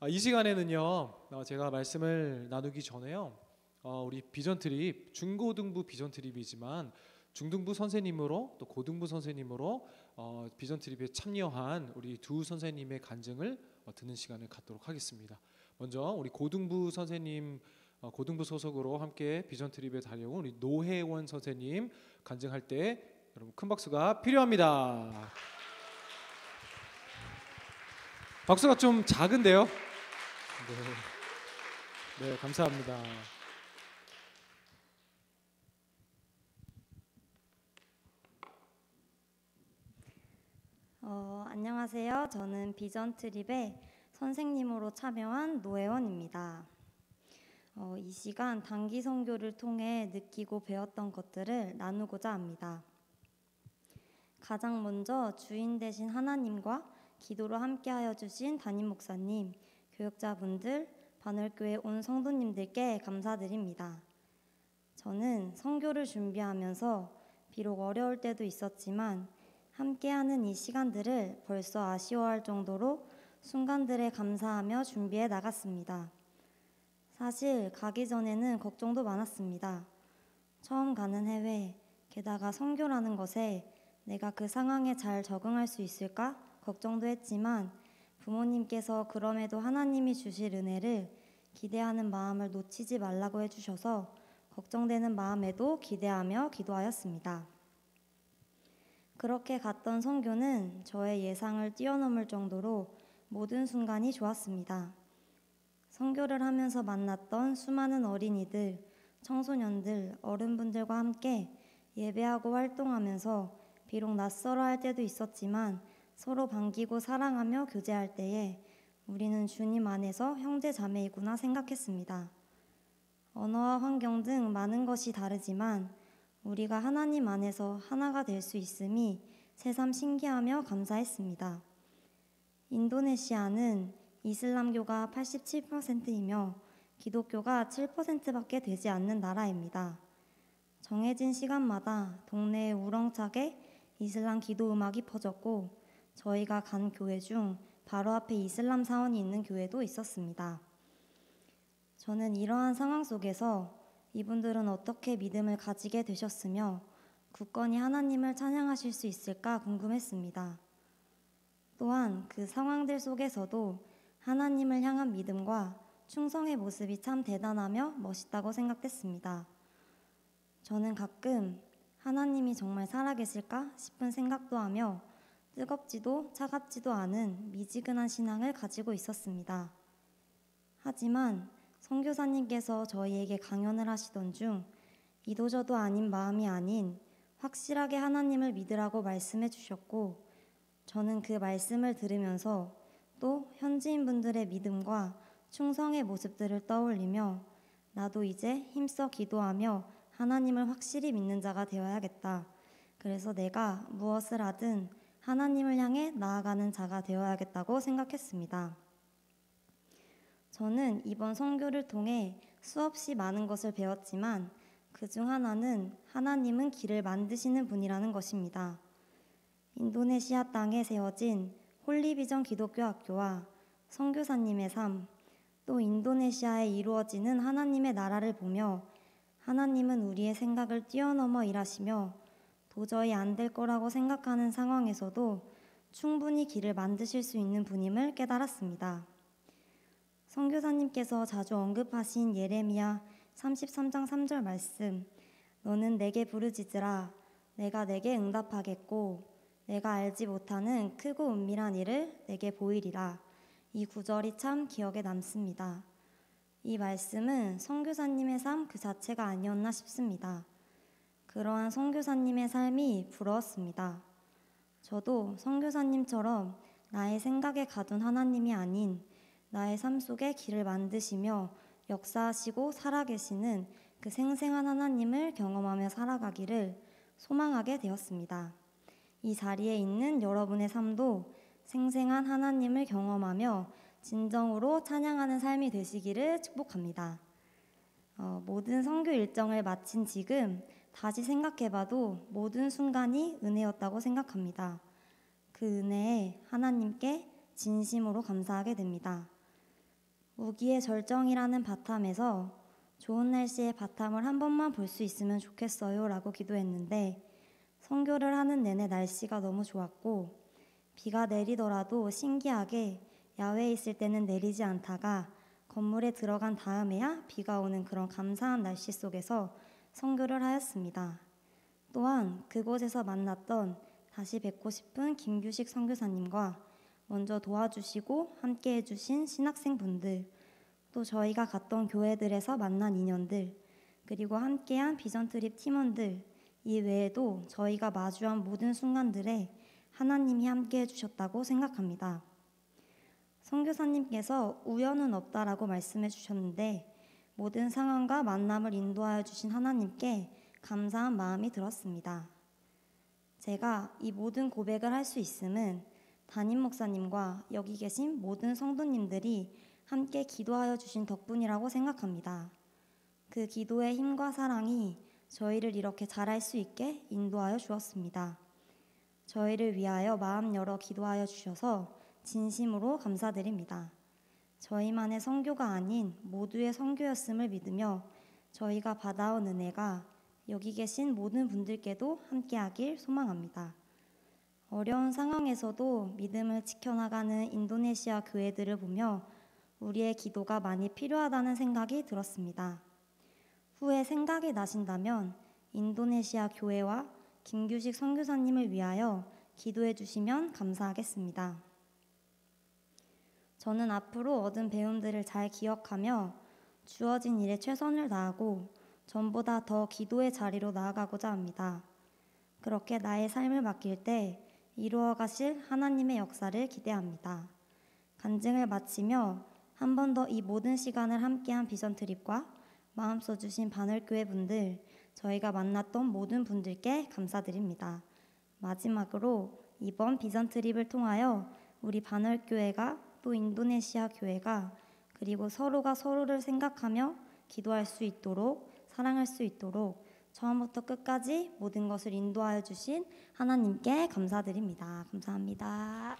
이 시간에는요, 제가 말씀을 나누기 전에요, 우리 비전 트립, 중고등부 비전 트립이지만 중등부 선생님으로 또 고등부 선생님으로 비전 트립에 참여한 우리 두 선생님의 간증을 듣는 시간을 갖도록 하겠습니다. 먼저 우리 고등부 선생님, 고등부 소속으로 함께 비전 트립에 다녀온 우리 노혜원 선생님 간증할 때 여러분 큰 박수가 필요합니다. 박수가 좀 작은데요? 네, 감사합니다. 안녕하세요. 저는 비전 트립의 선생님으로 참여한 노혜원입니다. 이 시간 단기 선교를 통해 느끼고 배웠던 것들을 나누고자 합니다. 가장 먼저 주인 되신 하나님과 기도로 함께하여 주신 담임 목사님, 교육자분들, 반월교회 온 성도님들께 감사드립니다. 저는 선교를 준비하면서 비록 어려울 때도 있었지만 함께하는 이 시간들을 벌써 아쉬워할 정도로 순간들에 감사하며 준비해 나갔습니다. 사실 가기 전에는 걱정도 많았습니다. 처음 가는 해외, 게다가 선교라는 것에 내가 그 상황에 잘 적응할 수 있을까 걱정도 했지만 부모님께서 그럼에도 하나님이 주실 은혜를 기대하는 마음을 놓치지 말라고 해주셔서 걱정되는 마음에도 기대하며 기도하였습니다. 그렇게 갔던 선교는 저의 예상을 뛰어넘을 정도로 모든 순간이 좋았습니다. 선교를 하면서 만났던 수많은 어린이들, 청소년들, 어른분들과 함께 예배하고 활동하면서 비록 낯설어 할 때도 있었지만 서로 반기고 사랑하며 교제할 때에 우리는 주님 안에서 형제 자매이구나 생각했습니다. 언어와 환경 등 많은 것이 다르지만 우리가 하나님 안에서 하나가 될 수 있음이 새삼 신기하며 감사했습니다. 인도네시아는 이슬람교가 87%이며 기독교가 7%밖에 되지 않는 나라입니다. 정해진 시간마다 동네에 우렁차게 이슬람 기도 음악이 퍼졌고 저희가 간 교회 중 바로 앞에 이슬람 사원이 있는 교회도 있었습니다. 저는 이러한 상황 속에서 이분들은 어떻게 믿음을 가지게 되셨으며 굳건히 하나님을 찬양하실 수 있을까 궁금했습니다. 또한 그 상황들 속에서도 하나님을 향한 믿음과 충성의 모습이 참 대단하며 멋있다고 생각됐습니다. 저는 가끔 하나님이 정말 살아계실까 싶은 생각도 하며 뜨겁지도 차갑지도 않은 미지근한 신앙을 가지고 있었습니다. 하지만 선교사님께서 저희에게 강연을 하시던 중 이도저도 아닌 마음이 아닌 확실하게 하나님을 믿으라고 말씀해 주셨고 저는 그 말씀을 들으면서 또 현지인분들의 믿음과 충성의 모습들을 떠올리며 나도 이제 힘써 기도하며 하나님을 확실히 믿는 자가 되어야겠다. 그래서 내가 무엇을 하든 하나님을 향해 나아가는 자가 되어야겠다고 생각했습니다. 저는 이번 선교를 통해 수없이 많은 것을 배웠지만 그중 하나는 하나님은 길을 만드시는 분이라는 것입니다. 인도네시아 땅에 세워진 홀리비전 기독교 학교와 선교사님의 삶, 또 인도네시아에 이루어지는 하나님의 나라를 보며 하나님은 우리의 생각을 뛰어넘어 일하시며 도저히 안 될 거라고 생각하는 상황에서도 충분히 길을 만드실 수 있는 분임을 깨달았습니다. 선교사님께서 자주 언급하신 예레미야 33장 3절 말씀, 너는 내게 부르짖으라 내가 내게 응답하겠고 내가 알지 못하는 크고 은밀한 일을 내게 보이리라. 이 구절이 참 기억에 남습니다. 이 말씀은 선교사님의 삶 그 자체가 아니었나 싶습니다. 그러한 선교사님의 삶이 부러웠습니다. 저도 선교사님처럼 나의 생각에 가둔 하나님이 아닌 나의 삶 속에 길을 만드시며 역사하시고 살아계시는 그 생생한 하나님을 경험하며 살아가기를 소망하게 되었습니다. 이 자리에 있는 여러분의 삶도 생생한 하나님을 경험하며 진정으로 찬양하는 삶이 되시기를 축복합니다. 모든 선교 일정을 마친 지금 다시 생각해봐도 모든 순간이 은혜였다고 생각합니다. 그 은혜에 하나님께 진심으로 감사하게 됩니다. 우기의 절정이라는 바탐에서 좋은 날씨의 바탐을 한 번만 볼 수 있으면 좋겠어요 라고 기도했는데 선교를 하는 내내 날씨가 너무 좋았고 비가 내리더라도 신기하게 야외에 있을 때는 내리지 않다가 건물에 들어간 다음에야 비가 오는 그런 감사한 날씨 속에서 선교를 하였습니다. 또한 그곳에서 만났던 다시 뵙고 싶은 김규식 선교사님과 먼저 도와주시고 함께 해주신 신학생분들, 또 저희가 갔던 교회들에서 만난 인연들, 그리고 함께한 비전트립 팀원들 이외에도 저희가 마주한 모든 순간들에 하나님이 함께 해주셨다고 생각합니다. 선교사님께서 우연은 없다라고 말씀해 주셨는데 모든 상황과 만남을 인도하여 주신 하나님께 감사한 마음이 들었습니다. 제가 이 모든 고백을 할 수 있음은 담임 목사님과 여기 계신 모든 성도님들이 함께 기도하여 주신 덕분이라고 생각합니다. 그 기도의 힘과 사랑이 저희를 이렇게 잘할 수 있게 인도하여 주었습니다. 저희를 위하여 마음 열어 기도하여 주셔서 진심으로 감사드립니다. 저희만의 선교가 아닌 모두의 선교였음을 믿으며 저희가 받아온 은혜가 여기 계신 모든 분들께도 함께하길 소망합니다. 어려운 상황에서도 믿음을 지켜나가는 인도네시아 교회들을 보며 우리의 기도가 많이 필요하다는 생각이 들었습니다. 후에 생각이 나신다면 인도네시아 교회와 김규식 선교사님을 위하여 기도해 주시면 감사하겠습니다. 저는 앞으로 얻은 배움들을 잘 기억하며 주어진 일에 최선을 다하고 전보다 더 기도의 자리로 나아가고자 합니다. 그렇게 나의 삶을 맡길 때 이루어 가실 하나님의 역사를 기대합니다. 간증을 마치며 한 번 더 이 모든 시간을 함께한 비전트립과 마음 써주신 바늘교회 분들, 저희가 만났던 모든 분들께 감사드립니다. 마지막으로 이번 비전트립을 통하여 우리 바늘교회가 또 인도네시아 교회가 그리고 서로가 서로를 생각하며 기도할 수 있도록 사랑할 수 있도록 처음부터 끝까지 모든 것을 인도하여 주신 하나님께 감사드립니다. 감사합니다.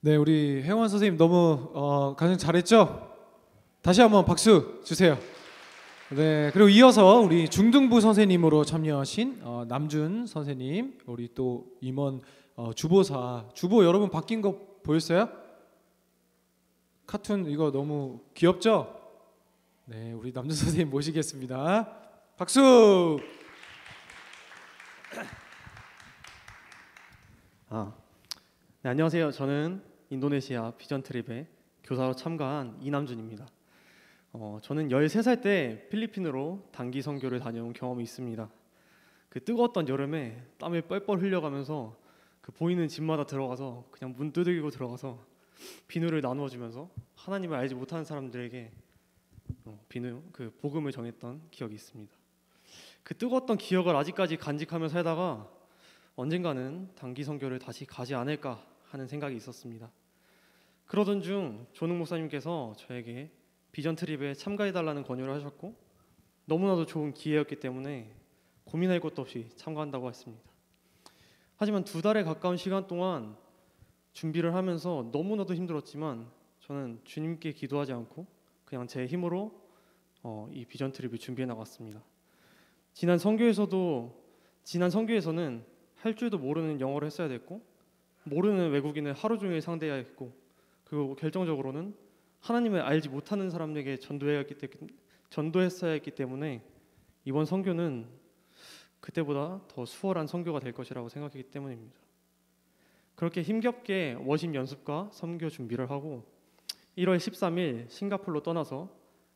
네, 우리 혜원 선생님 너무 가장 잘했죠? 다시 한번 박수 주세요. 네, 그리고 이어서 우리 중등부 선생님으로 참여하신 남준 선생님, 우리 또 임원 주보 여러분 바뀐 거 보였어요? 카툰 이거 너무 귀엽죠? 네, 우리 남준 선생님 모시겠습니다. 박수! 네, 안녕하세요. 저는 인도네시아 비전 트립에 교사로 참가한 이남준입니다. 저는 13살 때 필리핀으로 단기 선교를 다녀온 경험이 있습니다. 그 뜨거웠던 여름에 땀을 뻘뻘 흘려가면서 그 보이는 집마다 들어가서 그냥 문 두들기고 들어가서 비누를 나누어 주면서 하나님을 알지 못하는 사람들에게 그 복음을 전했던 기억이 있습니다. 그 뜨거웠던 기억을 아직까지 간직하며 살다가 언젠가는 단기 선교를 다시 가지 않을까 하는 생각이 있었습니다. 그러던 중 조능 목사님께서 저에게 비전 트립에 참가해달라는 권유를 하셨고 너무나도 좋은 기회였기 때문에 고민할 것도 없이 참가한다고 했습니다. 하지만 2달에 가까운 시간 동안 준비를 하면서 너무나도 힘들었지만 저는 주님께 기도하지 않고 그냥 제 힘으로 이 비전 트립을 준비해 나갔습니다. 지난 선교에서는 할 줄도 모르는 영어를 했어야 됐고 모르는 외국인을 하루 종일 상대해야 했고 그리고 결정적으로는 하나님을 알지 못하는 사람에게 전도했어야 했기 때문에 이번 선교는 그때보다 더 수월한 선교가 될 것이라고 생각했기 때문입니다. 그렇게 힘겹게 워십 연습과 선교 준비를 하고 1월 13일 싱가포르로 떠나서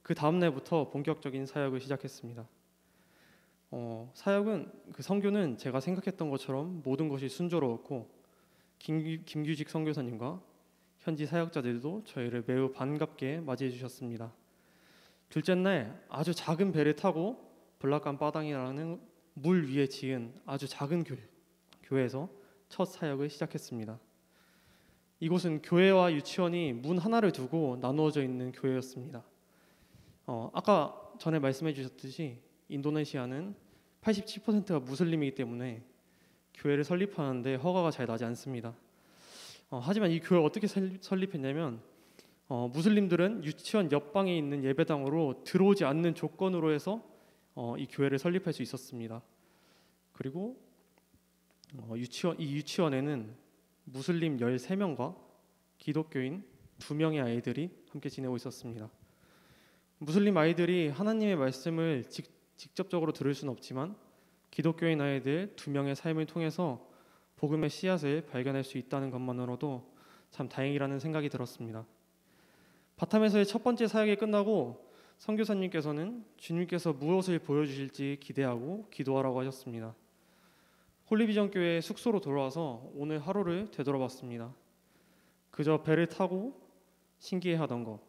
그 다음 날부터 본격적인 사역을 시작했습니다. 그 선교는 제가 생각했던 것처럼 모든 것이 순조로웠고 김규직 선교사님과 현지 사역자들도 저희를 매우 반갑게 맞이해 주셨습니다. 둘째 날 아주 작은 배를 타고 블락간 바당이라는 물 위에 지은 아주 작은 교회에서 첫 사역을 시작했습니다. 이곳은 교회와 유치원이 문 하나를 두고 나누어져 있는 교회였습니다. 아까 전에 말씀해 주셨듯이 인도네시아는 87%가 무슬림이기 때문에 교회를 설립하는데 허가가 잘 나지 않습니다. 하지만 이 교회를 어떻게 설립했냐면 무슬림들은 유치원 옆방에 있는 예배당으로 들어오지 않는 조건으로 해서 이 교회를 설립할 수 있었습니다. 그리고 이 유치원에는 무슬림 13명과 기독교인 2명의 아이들이 함께 지내고 있었습니다. 무슬림 아이들이 하나님의 말씀을 직접적으로 들을 수는 없지만 기독교인 아이들 2명의 삶을 통해서 복음의 씨앗을 발견할 수 있다는 것만으로도 참 다행이라는 생각이 들었습니다. 바탐에서의 첫 번째 사역이 끝나고 선교사님께서는 주님께서 무엇을 보여주실지 기대하고 기도하라고 하셨습니다. 홀리비전 교회 숙소로 돌아와서 오늘 하루를 되돌아봤습니다. 그저 배를 타고 신기해하던 것,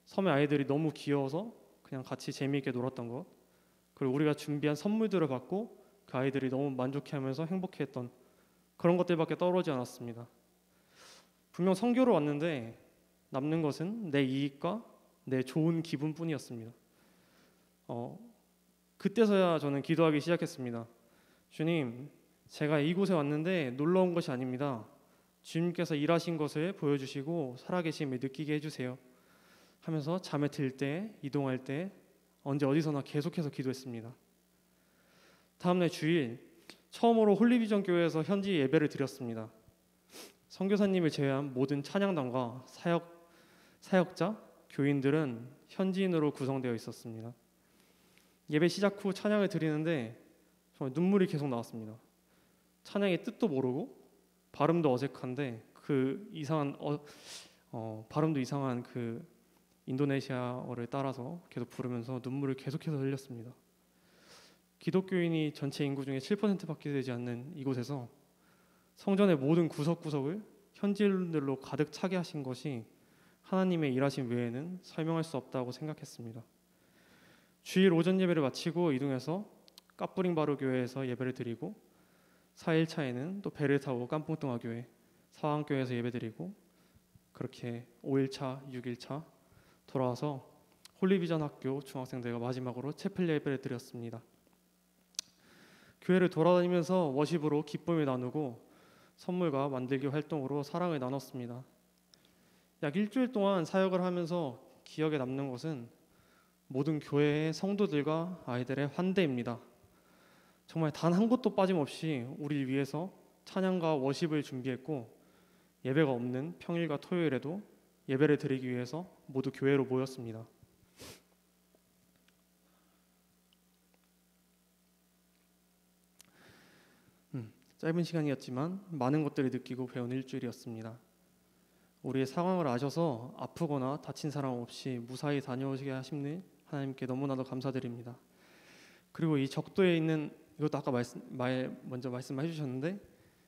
섬의 아이들이 너무 귀여워서 그냥 같이 재미있게 놀았던 것, 그리고 우리가 준비한 선물들을 받고 그 아이들이 너무 만족해하면서 행복해했던 그런 것들밖에 떠오르지 않았습니다. 분명 선교로 왔는데 남는 것은 내 이익과 내 좋은 기분뿐이었습니다. 그때서야 저는 기도하기 시작했습니다. 주님, 제가 이곳에 왔는데 놀러 온 것이 아닙니다. 주님께서 일하신 것을 보여주시고 살아계심을 느끼게 해주세요 하면서 잠에 들 때, 이동할 때, 언제 어디서나 계속해서 기도했습니다. 다음날 주일 처음으로 홀리비전 교회에서 현지 예배를 드렸습니다. 선교사님을 제외한 모든 찬양단과 사역자, 교인들은 현지인으로 구성되어 있었습니다. 예배 시작 후 찬양을 드리는데 정말 눈물이 계속 나왔습니다. 찬양의 뜻도 모르고 발음도 어색한데 그 이상한 발음도 이상한 그 인도네시아어를 따라서 계속 부르면서 눈물을 계속해서 흘렸습니다. 기독교인이 전체 인구 중에 7%밖에 되지 않는 이곳에서 성전의 모든 구석구석을 현지인들로 가득 차게 하신 것이 하나님의 일하심 외에는 설명할 수 없다고 생각했습니다. 주일 오전 예배를 마치고 이동해서 까뿌링바루 교회에서 예배를 드리고 4일차에는 또 배를 타고 깜풍뚱아 교회, 사왕교회에서 예배드리고 그렇게 5일차, 6일차 돌아와서 홀리비전 학교 중학생들과 마지막으로 채플 예배를 드렸습니다. 교회를 돌아다니면서 워십으로 기쁨을 나누고 선물과 만들기 활동으로 사랑을 나눴습니다. 약 일주일 동안 사역을 하면서 기억에 남는 것은 모든 교회의 성도들과 아이들의 환대입니다. 정말 단 한 곳도 빠짐없이 우리를 위해서 찬양과 워십을 준비했고 예배가 없는 평일과 토요일에도 예배를 드리기 위해서 모두 교회로 모였습니다. 짧은 시간이었지만 많은 것들을 느끼고 배운 일주일이었습니다. 우리의 상황을 아셔서 아프거나 다친 사람 없이 무사히 다녀오시게 하시는 하나님께 너무나도 감사드립니다. 그리고 이 적도에 있는 이것도 아까 먼저 말씀해 주셨는데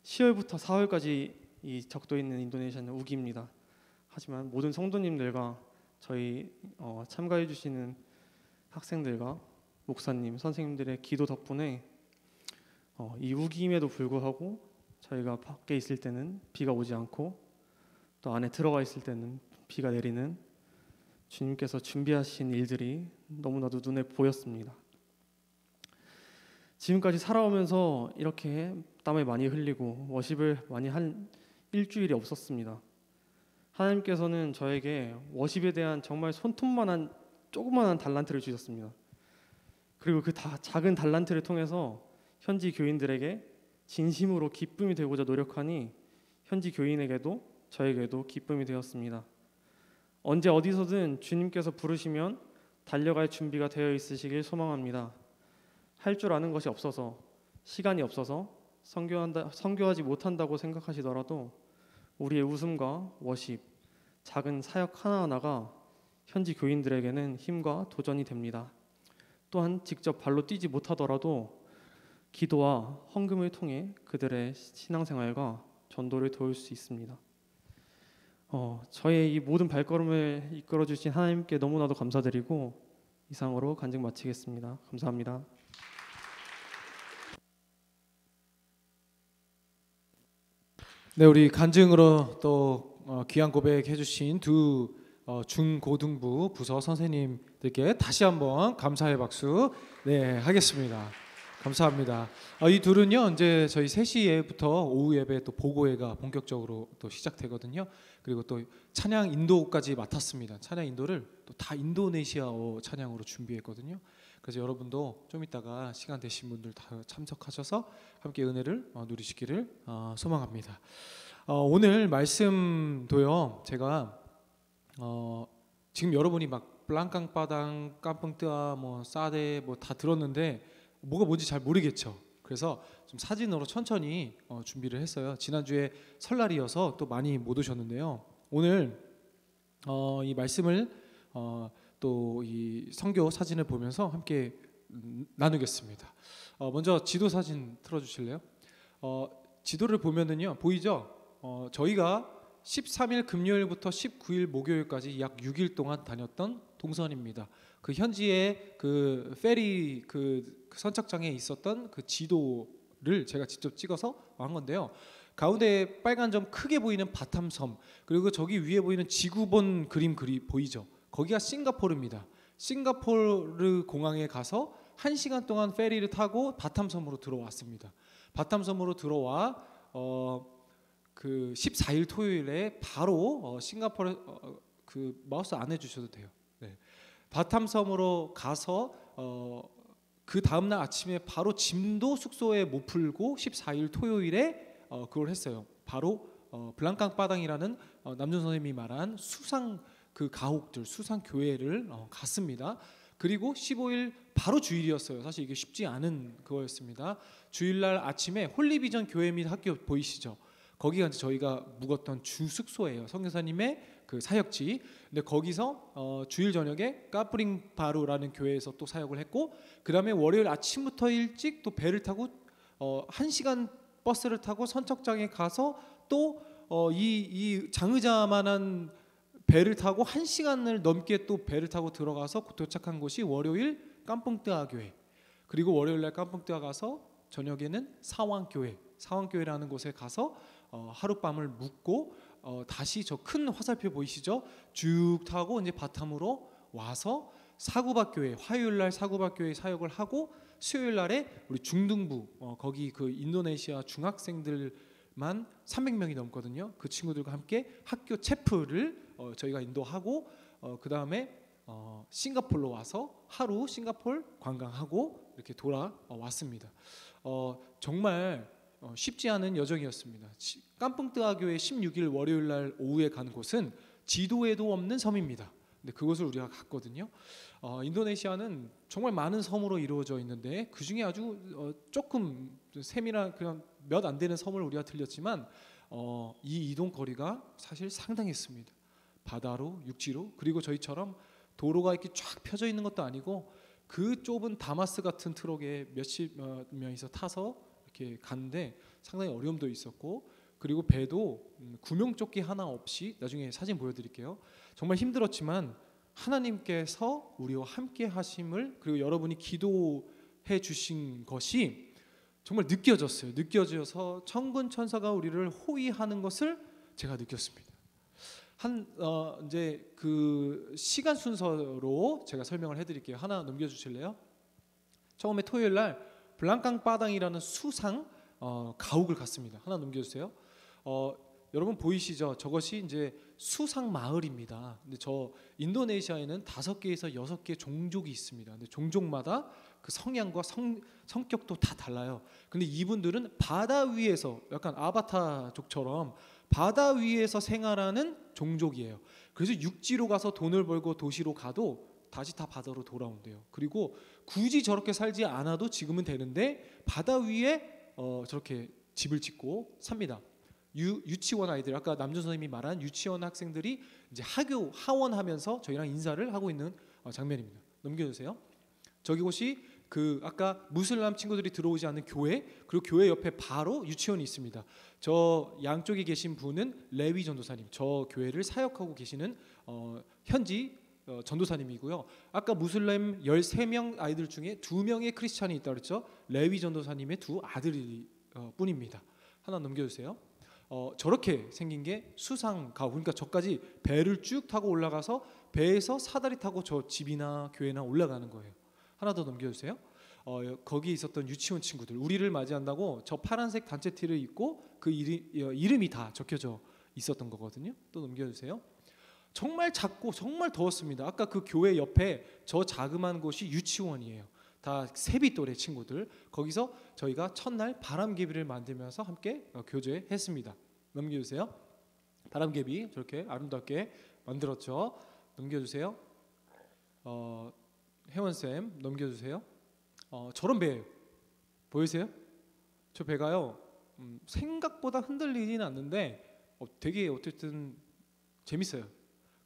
10월부터 4월까지 이 적도에 있는 인도네시아는 우기입니다. 하지만 모든 성도님들과 저희 참가해 주시는 학생들과 목사님, 선생님들의 기도 덕분에 이 우기임에도 불구하고 저희가 밖에 있을 때는 비가 오지 않고 또 안에 들어가 있을 때는 비가 내리는 주님께서 준비하신 일들이 너무나도 눈에 보였습니다. 지금까지 살아오면서 이렇게 땀을 많이 흘리고 워십을 많이 한 일주일이 없었습니다. 하나님께서는 저에게 워십에 대한 정말 손톱만한 조그만한 달란트를 주셨습니다. 그리고 그 작은 달란트를 통해서 현지 교인들에게 진심으로 기쁨이 되고자 노력하니 현지 교인에게도 저에게도 기쁨이 되었습니다. 언제 어디서든 주님께서 부르시면 달려갈 준비가 되어 있으시길 소망합니다. 할 줄 아는 것이 없어서 시간이 없어서 선교하지 못한다고 생각하시더라도 우리의 웃음과 워십, 작은 사역 하나하나가 현지 교인들에게는 힘과 도전이 됩니다. 또한 직접 발로 뛰지 못하더라도 기도와 헌금을 통해 그들의 신앙생활과 전도를 도울 수 있습니다. 저의 이 모든 발걸음을 이끌어 주신 하나님께 너무나도 감사드리고 이상으로 간증 마치겠습니다. 감사합니다. 네, 우리 간증으로 또 귀한 고백해 주신 두 중고등부 부서 선생님들께 다시 한번 감사의 박수 하겠습니다. 감사합니다. 이 둘은요 이제 저희 3시에부터 오후 예배 또 보고회가 본격적으로 또 시작되거든요. 그리고 또 찬양 인도까지 맡았습니다. 찬양 인도를 또 다 인도네시아어 찬양으로 준비했거든요. 그래서 여러분도 좀 이따가 시간 되신 분들 다 참석하셔서 함께 은혜를 누리시기를 소망합니다. 오늘 말씀도요 제가 지금 여러분이 막 블랑깡바당, 깜펑뜨아, 뭐 사데 뭐 다 들었는데 뭐가 뭔지 잘 모르겠죠. 그래서 좀 사진으로 천천히 준비를 했어요. 지난주에 설날이어서 또 많이 못 오셨는데요. 오늘 이 말씀을 또 이 선교 사진을 보면서 함께 나누겠습니다. 먼저 지도 사진 틀어주실래요? 지도를 보면은요 보이죠? 저희가 13일 금요일부터 19일 목요일까지 약 6일 동안 다녔던 동선입니다. 그 현지의 그 페리 그 선착장에 있었던 그 지도를 제가 직접 찍어서 한 건데요. 가운데 빨간 점 크게 보이는 바탐섬, 그리고 저기 위에 보이는 지구본 그림 보이죠? 거기가 싱가포르입니다. 싱가포르 공항에 가서 1시간 동안 페리를 타고 바탐섬으로 들어왔습니다. 바탐섬으로 들어와 그 14일 토요일에 바로 싱가포르 그 마우스 안 해주셔도 돼요. 네. 바탐섬으로 가서 그 다음날 아침에 바로 짐도 숙소에 못 풀고 14일 토요일에 그걸 했어요. 바로 블랑깡바당이라는 남준 선생님이 말한 수상 그 가옥들 수상 교회를 갔습니다. 그리고 15일 바로 주일이었어요. 사실 이게 쉽지 않은 그거였습니다. 주일날 아침에 홀리비전 교회 및 학교 보이시죠? 거기가 이제 저희가 묵었던 주 숙소예요. 선교사님의 그 사역지. 근데 거기서 주일 저녁에 까프링 바루라는 교회에서 또 사역을 했고, 그 다음에 월요일 아침부터 일찍 또 배를 타고 1시간 버스를 타고 선착장에 가서 또 이 장의자만한 배를 타고 1시간을 넘게 또 배를 타고 들어가서 도착한 곳이 월요일 깜펑뜨아 교회. 그리고 월요일날 깜펑뜨아 가서 저녁에는 사왕교회라는 곳에 가서 하룻밤을 묵고 다시 저 큰 화살표 보이시죠? 쭉 타고 이제 바탐으로 와서 사구박교회, 화요일날 사구박교회 사역을 하고 수요일날에 우리 중등부 거기 그 인도네시아 중학생들만 300명이 넘거든요. 그 친구들과 함께 학교 체프를 저희가 인도하고 그 다음에 싱가포르로 와서 하루 싱가포르 관광하고 이렇게 돌아왔습니다. 정말 쉽지 않은 여정이었습니다. 깜펑뜨아 교회 16일 월요일날 오후에 간 곳은 지도에도 없는 섬입니다. 근데 그곳을 우리가 갔거든요. 인도네시아는 정말 많은 섬으로 이루어져 있는데 그 중에 아주 조금 세밀한 그냥 몇 안 되는 섬을 우리가 들렸지만 이 이동 거리가 사실 상당했습니다. 바다로 육지로, 그리고 저희처럼 도로가 이렇게 쫙 펴져 있는 것도 아니고 그 좁은 다마스 같은 트럭에 몇십 명이서 타서 이렇게 갔는데 상당히 어려움도 있었고, 그리고 배도 구명조끼 하나 없이, 나중에 사진 보여드릴게요. 정말 힘들었지만 하나님께서 우리와 함께 하심을, 그리고 여러분이 기도해 주신 것이 정말 느껴졌어요. 느껴져서 천군 천사가 우리를 호위하는 것을 제가 느꼈습니다. 이제 그 시간 순서로 제가 설명을 해드릴게요. 하나 넘겨주실래요? 처음에 토요일 날 블랑깡바당이라는 수상 가옥을 갔습니다. 하나 넘겨주세요. 여러분 보이시죠? 저것이 이제 수상 마을입니다. 근데 저 인도네시아에는 5개에서 6개 종족이 있습니다. 근데 종족마다 그 성향과 성격도 다 달라요. 근데 이분들은 바다 위에서 약간 아바타족처럼 바다 위에서 생활하는 종족이에요. 그래서 육지로 가서 돈을 벌고 도시로 가도 다시 다 바다로 돌아온대요. 그리고 굳이 저렇게 살지 않아도 지금은 되는데 바다 위에 저렇게 집을 짓고 삽니다. 유치원 아이들, 아까 남준 선생님이 말한 유치원 학생들이 이제 하원하면서 저희랑 인사를 하고 있는 장면입니다. 넘겨주세요. 저기 곳이 그 아까 무슬람 친구들이 들어오지 않는 교회, 그리고 교회 옆에 바로 유치원이 있습니다. 저 양쪽에 계신 분은 레위 전도사님, 저 교회를 사역하고 계시는 현지 전도사님이고요. 아까 무슬림 13명 아이들 중에 2명의 크리스찬이 있다고 그랬죠. 레위 전도사님의 2 아들이 뿐입니다. 하나 넘겨주세요. 저렇게 생긴 게 수상 가옥, 그러니까 저까지 배를 쭉 타고 올라가서 배에서 사다리 타고 저 집이나 교회나 올라가는 거예요. 하나 더 넘겨주세요. 거기 있었던 유치원 친구들 우리를 맞이한다고 저 파란색 단체 티를 입고 그 이름이 다 적혀져 있었던 거거든요. 또 넘겨주세요. 정말 작고 정말 더웠습니다. 아까 그 교회 옆에 저 자그마한 곳이 유치원이에요. 다 세비 또래 친구들. 거기서 저희가 첫날 바람개비를 만들면서 함께 교제했습니다. 넘겨주세요. 바람개비 저렇게 아름답게 만들었죠. 넘겨주세요. 혜원쌤 넘겨주세요. 저런 배예요. 보이세요? 저 배가요 생각보다 흔들리지는 않는데 되게 어쨌든 재밌어요.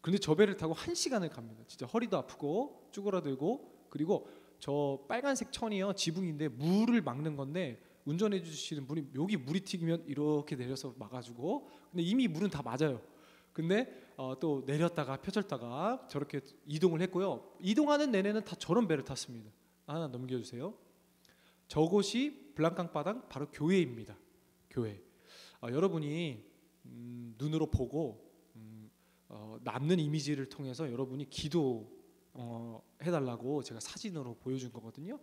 그런데 저 배를 타고 1시간을 갑니다. 진짜 허리도 아프고 쭈그라들고, 그리고 저 빨간색 천이요 지붕인데 물을 막는 건데 운전해 주시는 분이 여기 물이 튀기면 이렇게 내려서 막아주고, 근데 이미 물은 다 맞아요. 근데 또 내렸다가 펴졌다가 저렇게 이동을 했고요. 이동하는 내내는 다 저런 배를 탔습니다. 하나 넘겨주세요. 저곳이 블랑캉바당 바로 교회입니다. 교회. 여러분이 눈으로 보고 남는 이미지를 통해서 여러분이 기도 해달라고 제가 사진으로 보여준 거거든요.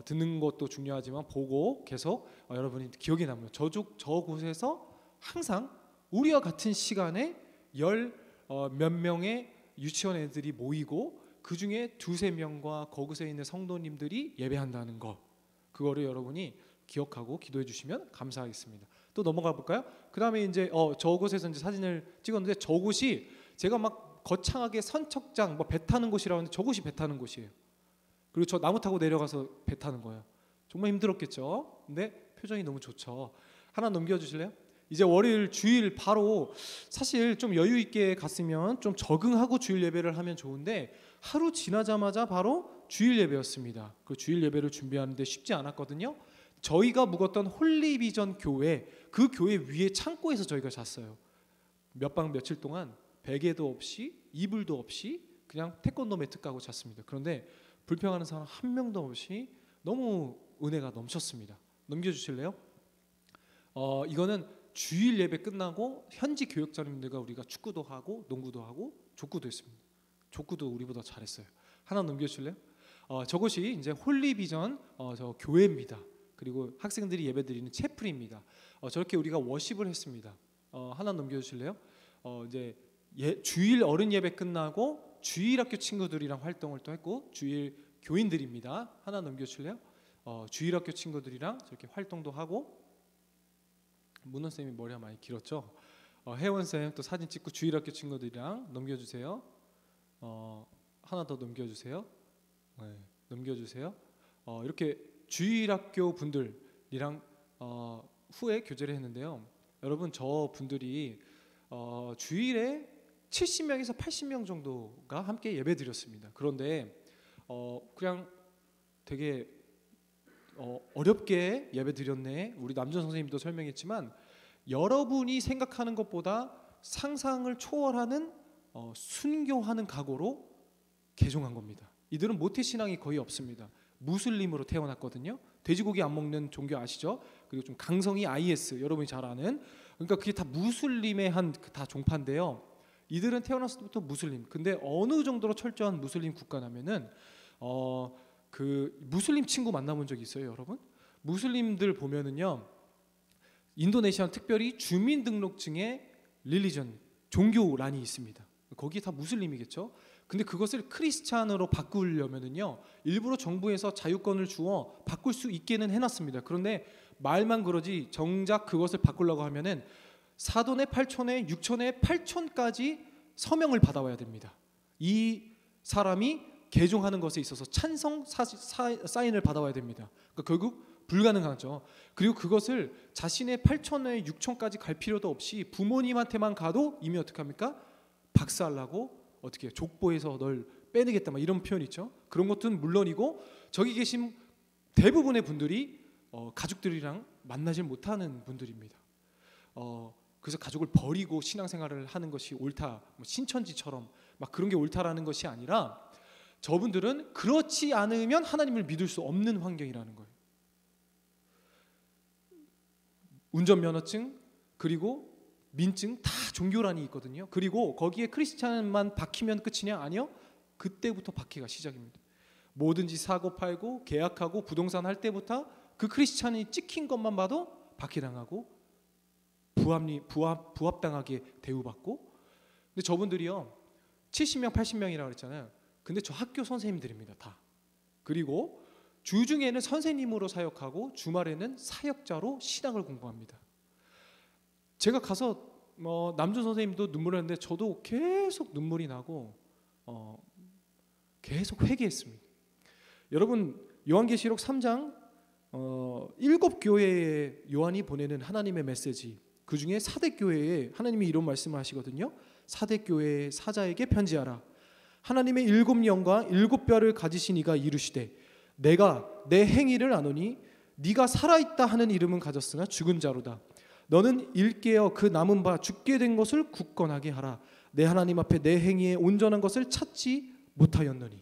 듣는 것도 중요하지만 보고 계속 여러분이 기억에 남아요. 저곳에서 항상 우리와 같은 시간에 몇 명의 유치원 애들이 모이고 그 중에 2-3명과 거기서 있는 성도님들이 예배한다는 거, 그거를 여러분이 기억하고 기도해 주시면 감사하겠습니다. 또 넘어가 볼까요? 그 다음에 이제 저곳에서 이제 사진을 찍었는데 저곳이 제가 막 거창하게 선척장 뭐 배 타는 곳이라고 하는데 저곳이 배 타는 곳이에요. 그리고 저 나무 타고 내려가서 배 타는 거예요. 정말 힘들었겠죠. 근데 표정이 너무 좋죠. 하나 넘겨주실래요? 이제 월요일 주일 바로 사실 좀 여유 있게 갔으면 좀 적응하고 주일 예배를 하면 좋은데 하루 지나자마자 바로 주일 예배였습니다. 그 주일 예배를 준비하는데 쉽지 않았거든요. 저희가 묵었던 홀리비전 교회, 그 교회 위에 창고에서 저희가 잤어요. 몇 박 며칠 동안 베개도 없이 이불도 없이 그냥 태권도 매트 까고 잤습니다. 그런데 불평하는 사람 한 명도 없이 너무 은혜가 넘쳤습니다. 넘겨주실래요? 이거는 주일 예배 끝나고 현지 교역자님들과 우리가 축구도 하고 농구도 하고 족구도 했습니다. 족구도 우리보다 잘했어요. 하나 넘겨주실래요? 저것이 이제 홀리비전 저 교회입니다. 그리고 학생들이 예배드리는 채플입니다. 저렇게 우리가 워십을 했습니다. 하나 넘겨주실래요? 이제 주일 어른 예배 끝나고 주일학교 친구들이랑 활동을 또 했고 주일 교인들입니다. 하나 넘겨주실래요? 주일학교 친구들이랑 저렇게 활동도 하고, 문원쌤이 머리가 많이 길었죠. 혜원쌤 또 사진 찍고 주일학교 친구들이랑 넘겨주세요. 하나 더 넘겨주세요. 네, 넘겨주세요. 이렇게 주일학교 분들이랑 후에 교제를 했는데요. 여러분 저 분들이 주일에 70명에서 80명 정도가 함께 예배드렸습니다. 그런데 그냥 되게 어렵게 예배드렸네. 우리 남준 선생님도 설명했지만 여러분이 생각하는 것보다 상상을 초월하는 순교하는 각오로 개종한 겁니다. 이들은 모태신앙이 거의 없습니다. 무슬림으로 태어났거든요. 돼지고기 안 먹는 종교 아시죠? 그리고 좀 강성이 IS, 여러분이 잘 아는. 그러니까 그게 다 무슬림의 다 종파인데요. 이들은 태어났을 때부터 무슬림. 근데 어느 정도로 철저한 무슬림 국가냐면은 그 무슬림 친구 만나본 적 있어요, 여러분? 무슬림들 보면은요, 인도네시아는 특별히 주민등록증에 릴리전 종교란이 있습니다. 거기에 다 무슬림이겠죠. 근데 그것을 크리스찬으로 바꾸려면은요, 일부러 정부에서 자유권을 주어 바꿀 수 있게는 해놨습니다. 그런데 말만 그러지 정작 그것을 바꾸려고 하면은 사돈의 8촌에 6촌에 8촌까지 서명을 받아와야 됩니다. 이 사람이 개종하는 것에 있어서 찬성 사인을 받아와야 됩니다. 그러니까 결국 불가능하죠. 그리고 그것을 자신의 8촌에 6촌까지 갈 필요도 없이 부모님한테만 가도 이미 어떻게 합니까? 박살나고 어떻게 족보에서 널 빼내겠다 막 이런 표현 있죠. 그런 것은 물론이고 저기 계신 대부분의 분들이 가족들이랑 만나질 못하는 분들입니다. 그래서 가족을 버리고 신앙생활을 하는 것이 옳다, 뭐 신천지처럼 막 그런 게 옳다라는 것이 아니라 저분들은 그렇지 않으면 하나님을 믿을 수 없는 환경이라는 거예요. 운전면허증 그리고 민증 다 종교란이 있거든요. 그리고 거기에 크리스찬만 박히면 끝이냐? 아니요. 그때부터 박히가 시작입니다. 뭐든지 사고 팔고 계약하고 부동산 할 때부터 그 크리스찬이 찍힌 것만 봐도 박해당하고 부합당하게 대우받고. 근데 저분들이요 70명 80명이라고 그랬잖아요. 근데 저 학교 선생님들입니다 다. 그리고 주중에는 선생님으로 사역하고 주말에는 사역자로 신학을 공부합니다. 제가 가서 남준 선생님도 눈물 났는데 저도 계속 눈물이 나고 계속 회개했습니다. 여러분 요한계시록 3장 7교회에 요한이 보내는 하나님의 메시지, 그 중에 사대교회에 하나님이 이런 말씀을 하시거든요. 사대교회의 사자에게 편지하라. 하나님의 7영과 7뼈를 가지신 이가 이르시되 내가 내 행위를 아노니 네가 살아있다 하는 이름은 가졌으나 죽은 자로다. 너는 일깨어 그 남은 바 죽게 된 것을 굳건하게 하라. 내 하나님 앞에 내 행위에 온전한 것을 찾지 못하였느니.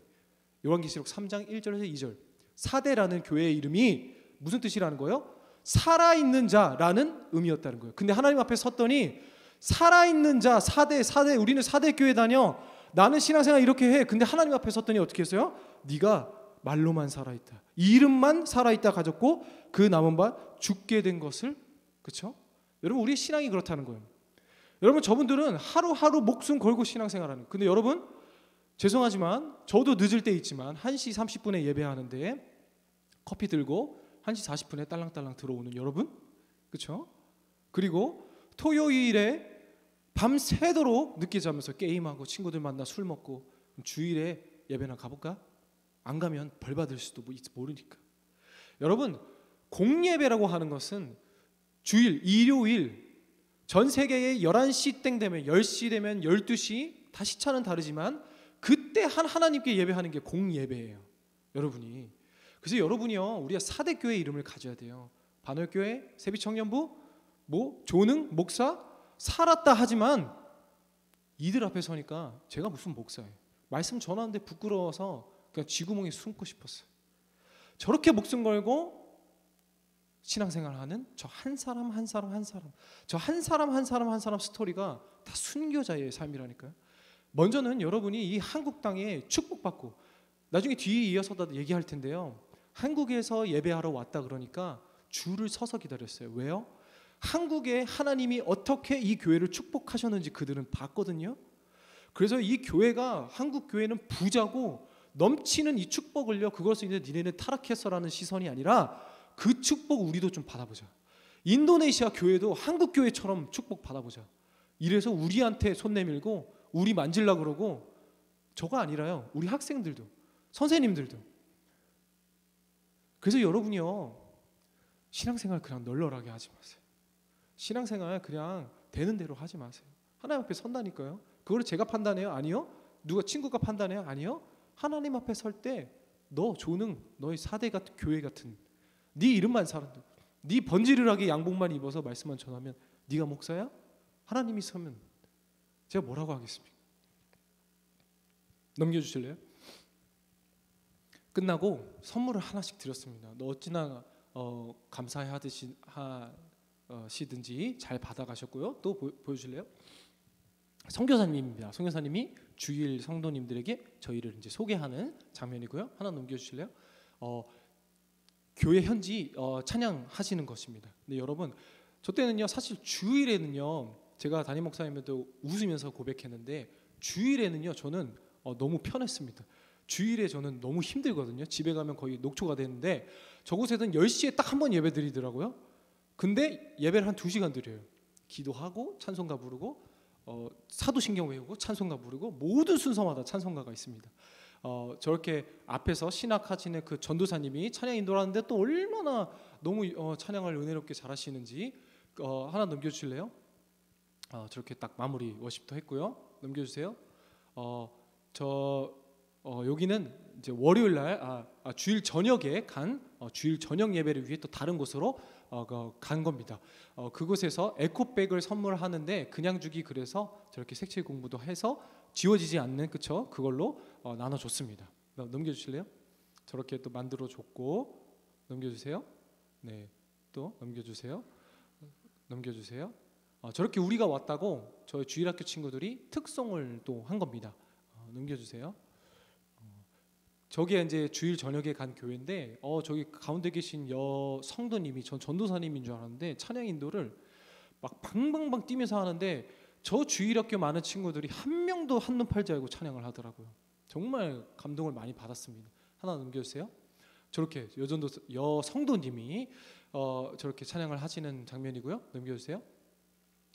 요한계시록 3장 1절에서 2절. 사대라는 교회의 이름이 무슨 뜻이라는 거예요? 살아있는 자라는 의미였다는 거예요. 근데 하나님 앞에 섰더니 살아있는 자, 사대 우리는 사대 교회 다녀. 나는 신앙생활 이렇게 해. 근데 하나님 앞에 섰더니 어떻게 했어요? 네가 말로만 살아있다, 이름만 살아있다 가졌고 그 남은 바 죽게 된 것을. 그렇죠? 여러분 우리의 신앙이 그렇다는 거예요. 여러분 저분들은 하루하루 목숨 걸고 신앙생활하는. 근데 여러분 죄송하지만 저도 늦을 때 있지만 1시 30분에 예배하는데 커피 들고 1시 40분에 딸랑딸랑 들어오는 여러분, 그렇죠? 그리고 토요일에 밤새도록 늦게 자면서 게임하고 친구들 만나 술 먹고. 주일에 예배나 가볼까? 안 가면 벌 받을 수도 모르니까. 여러분 공예배라고 하는 것은 주일, 일요일 전 세계에 11시 땡 되면 10시 되면 12시 다 시차는 다르지만 그때 하나님께 예배하는 게 공예배예요. 여러분이. 그래서 여러분이요 우리가 사대교회 이름을 가져야 돼요. 반월교회, 세비청년부, 조능, 목사 살았다 하지만 이들 앞에 서니까 제가 무슨 목사예요. 말씀 전하는데 부끄러워서 그냥 쥐구멍에 숨고 싶었어요. 저렇게 목숨 걸고 신앙생활하는 저 한 사람 한 사람 한 사람, 저 한 사람 한 사람 한 사람 스토리가 다 순교자의 삶이라니까요. 먼저는 여러분이 이 한국 땅에 축복받고 나중에 뒤에 이어서 다 얘기할 텐데요. 한국에서 예배하러 왔다 그러니까 줄을 서서 기다렸어요. 왜요? 한국에 하나님이 어떻게 이 교회를 축복하셨는지 그들은 봤거든요. 그래서 이 교회가 한국 교회는 부자고 넘치는 이 축복을요 그것을 이제 니네는 타락했어라는 시선이 아니라 그 축복 우리도 좀 받아보자. 인도네시아 교회도 한국 교회처럼 축복 받아보자. 이래서 우리한테 손 내밀고 우리 만질라 그러고. 저거 아니라요 우리 학생들도 선생님들도. 그래서 여러분이요 신앙생활 그냥 널널하게 하지 마세요. 신앙생활 그냥 되는 대로 하지 마세요. 하나님 앞에 선다니까요. 그걸 제가 판단해요? 아니요. 누가 친구가 판단해요? 아니요. 하나님 앞에 설 때 너 조능, 너의 사대 같은 교회 같은 네 이름만 살아도, 네 번지르르하게 양복만 입어서 말씀만 전하면 네가 목사야? 하나님이 서면 제가 뭐라고 하겠습니까? 넘겨주실래요? 끝나고 선물을 하나씩 드렸습니다. 너 어찌나 감사해 하시든지 잘 받아가셨고요. 또 보여주실래요? 선교사님입니다. 선교사님이 주일 성도님들에게 저희를 이제 소개하는 장면이고요. 하나 넘겨주실래요? 교회 현지 찬양하시는 것입니다. 근데 여러분 저 때는요 사실 주일에는요 제가 담임 목사님도 웃으면서 고백했는데 주일에는요 저는 너무 편했습니다. 주일에 저는 너무 힘들거든요. 집에 가면 거의 녹초가 되는데 저곳에는 10시에 딱 한 번 예배 드리더라고요. 근데 예배를 한 2시간 드려요. 기도하고 찬송가 부르고 사도신경 외우고 찬송가 부르고 모든 순서마다 찬송가가 있습니다. 저렇게 앞에서 신학하시는 그 전도사님이 찬양 인도를 하는데 또 얼마나 너무 찬양을 은혜롭게 잘하시는지 하나 넘겨주실래요? 저렇게 딱 마무리 워십도 했고요. 넘겨주세요. 여기는 이제 월요일 날 주일 저녁에 간 주일 저녁 예배를 위해 또 다른 곳으로 간 겁니다. 그곳에서 에코백을 선물하는데 그냥 주기 그래서 저렇게 색칠 공부도 해서 지워지지 않는 그쵸? 그걸로 나눠줬습니다. 넘겨주실래요? 저렇게 또 만들어줬고 넘겨주세요. 네, 또 넘겨주세요. 넘겨주세요. 저렇게 우리가 왔다고 저희 주일학교 친구들이 특송을 또 한 겁니다. 넘겨주세요. 저게 이제 주일 저녁에 간 교회인데 저기 가운데 계신 성도님이 전 전도사님인 줄 알았는데 찬양 인도를 막 방방방 뛰면서 하는데 저 주일학교 많은 친구들이 한 명도 한눈 팔지 않고 찬양을 하더라고요. 정말 감동을 많이 받았습니다. 하나 넘겨주세요. 저렇게 여성도님이 저렇게 찬양을 하시는 장면이고요. 넘겨주세요.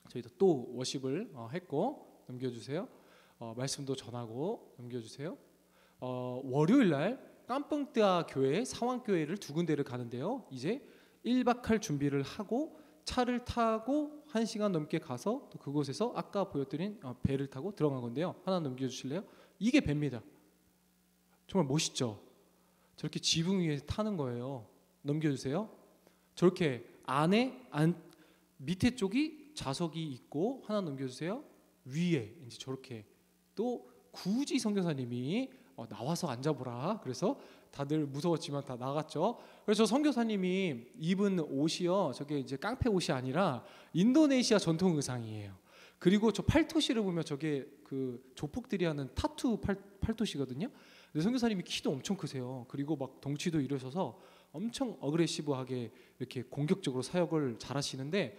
저희도 또 워십을 했고 넘겨주세요. 말씀도 전하고 넘겨주세요. 월요일 날 깜뽕뜨아 교회 상황교회를 두 군데를 가는데요. 이제 1박 할 준비를 하고 차를 타고 1시간 넘게 가서 또 그곳에서 아까 보여드린 배를 타고 들어간 건데요. 하나 넘겨주실래요? 이게 배입니다. 정말 멋있죠? 저렇게 지붕 위에 타는 거예요. 넘겨주세요. 저렇게 밑에 쪽이 좌석이 있고 하나 넘겨주세요. 위에 이제 저렇게 또 굳이 선교사님이 나와서 앉아보라. 그래서 다들 무서웠지만 다 나갔죠. 그래서 선교사님이 입은 옷이요. 저게 이제 깡패 옷이 아니라 인도네시아 전통 의상이에요. 그리고 저 팔토시를 보면 저게 그 조폭들이 하는 타투 팔토시거든요. 근데 선교사님이 키도 엄청 크세요. 그리고 막 덩치도 이러셔서 엄청 어그레시브하게 이렇게 공격적으로 사역을 잘하시는데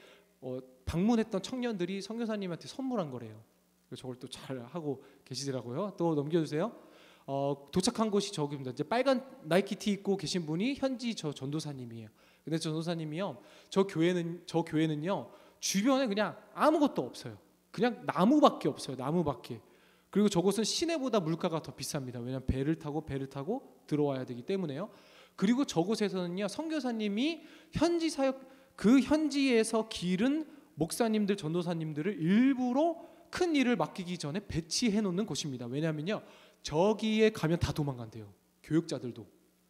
방문했던 청년들이 선교사님한테 선물한 거래요. 그래서 저걸 또 잘 하고 계시더라고요. 또 넘겨주세요. 도착한 곳이 저기입니다. 이제 빨간 나이키티 입고 계신 분이 현지 저 전도사님이에요. 근데 전도사님이요, 저 교회는요 주변에 그냥 아무것도 없어요. 그냥 나무밖에 없어요. 나무밖에. 그리고 저곳은 시내보다 물가가 더 비쌉니다. 왜냐하면 배를 타고 들어와야 되기 때문에요. 그리고 저곳에서는요 선교사님이 현지 사역 그 현지에서 기른 목사님들 전도사님들을 일부러 큰 일을 맡기기 전에 배치해 놓는 곳입니다. 왜냐하면요 저기에 가면 다 도망간대요. 교육자들도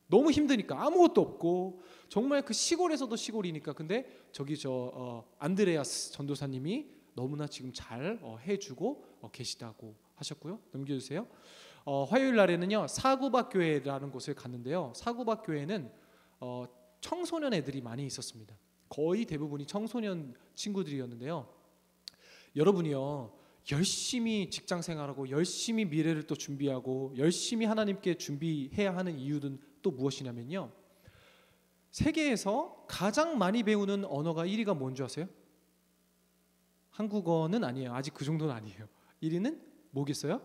너무 힘드니까 아무것도 없고 정말 그 시골에서도 시골이니까. 근데 저기 안드레아스 전도사님이 너무나 지금 잘 해주고 계시다고 하셨고요. 넘겨주세요. 화요일 날에는요 사구박 교회라는 곳을 갔는데요. 사구박 교회는 청소년 애들이 많이 있었습니다. 거의 대부분이 청소년 친구들이었는데요. 여러분이요 열심히 직장 생활하고 열심히 미래를 또 준비하고 열심히 하나님께 준비해야 하는 이유는 또 무엇이냐면요, 세계에서 가장 많이 배우는 언어가 1위가 뭔지 아세요? 한국어는 아니에요. 아직 그 정도는 아니에요. 1위는 뭐겠어요?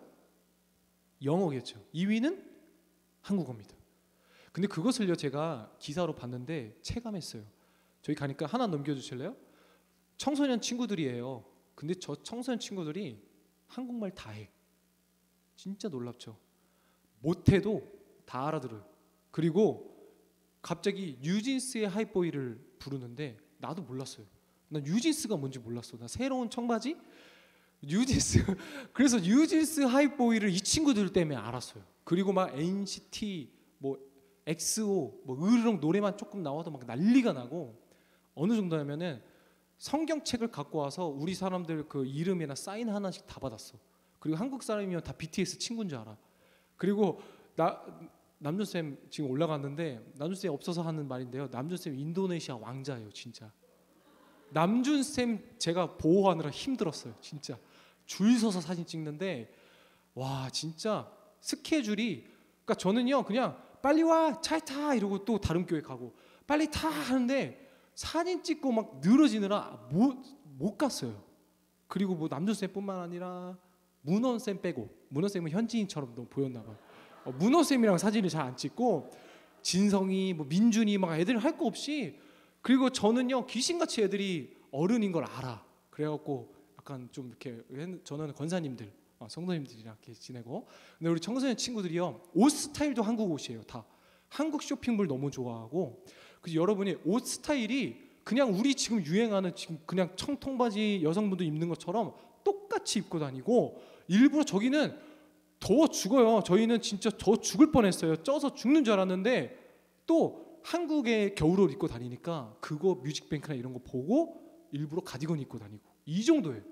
영어겠죠. 2위는 한국어입니다. 근데 그것을요 제가 기사로 봤는데 체감했어요. 저희 가니까 하나 넘겨주실래요? 청소년 친구들이에요. 근데 저 청소년 친구들이 한국말 다 해. 진짜 놀랍죠. 못해도 다 알아들어요. 그리고 갑자기 뉴진스의 하이보이를 부르는데 나도 몰랐어요. 난 뉴진스가 뭔지 몰랐어. 나 새로운 청바지? 뉴진스. 그래서 뉴진스 하이보이를 이 친구들 때문에 알았어요. 그리고 막 NCT 뭐 XO 뭐 으르렁 노래만 조금 나와도 막 난리가 나고, 어느 정도냐면은 성경책을 갖고 와서 우리 사람들 그 이름이나 사인 하나씩 다 받았어. 그리고 한국 사람이면 다 BTS 친구인 줄 알아. 그리고 남준쌤 지금 올라갔는데, 남준쌤 없어서 하는 말인데요, 남준쌤 인도네시아 왕자예요. 진짜 남준쌤 제가 보호하느라 힘들었어요. 진짜 줄 서서 사진 찍는데 와 진짜 스케줄이, 그러니까 저는요 그냥 빨리 와 차에 타 이러고 또 다른 교회 가고 빨리 타 하는데 사진 찍고 막 늘어지느라 못 갔어요. 그리고 뭐 남준쌤뿐만 아니라 문원쌤 빼고, 문원쌤은 현지인처럼 너무 보였나 봐요. 문원쌤이랑 사진을 잘 안 찍고 진성이 뭐 민준이 막 애들 할 거 없이, 그리고 저는요 귀신같이 애들이 어른인 걸 알아. 그래갖고 약간 좀 이렇게, 저는 권사님들 성도님들이랑 이렇게 지내고, 근데 우리 청소년 친구들이요 옷 스타일도 한국 옷이에요. 다 한국 쇼핑몰 너무 좋아하고. 그래서 여러분이 옷 스타일이 그냥 우리 지금 유행하는 지금 그냥 청통바지 여성분들 입는 것처럼 똑같이 입고 다니고, 일부러 저기는 더워 죽어요. 저희는 진짜 더 죽을 뻔했어요. 쪄서 죽는 줄 알았는데 또 한국의 겨울옷 입고 다니니까 그거 뮤직뱅크나 이런 거 보고 일부러 가디건 입고 다니고, 이 정도예요.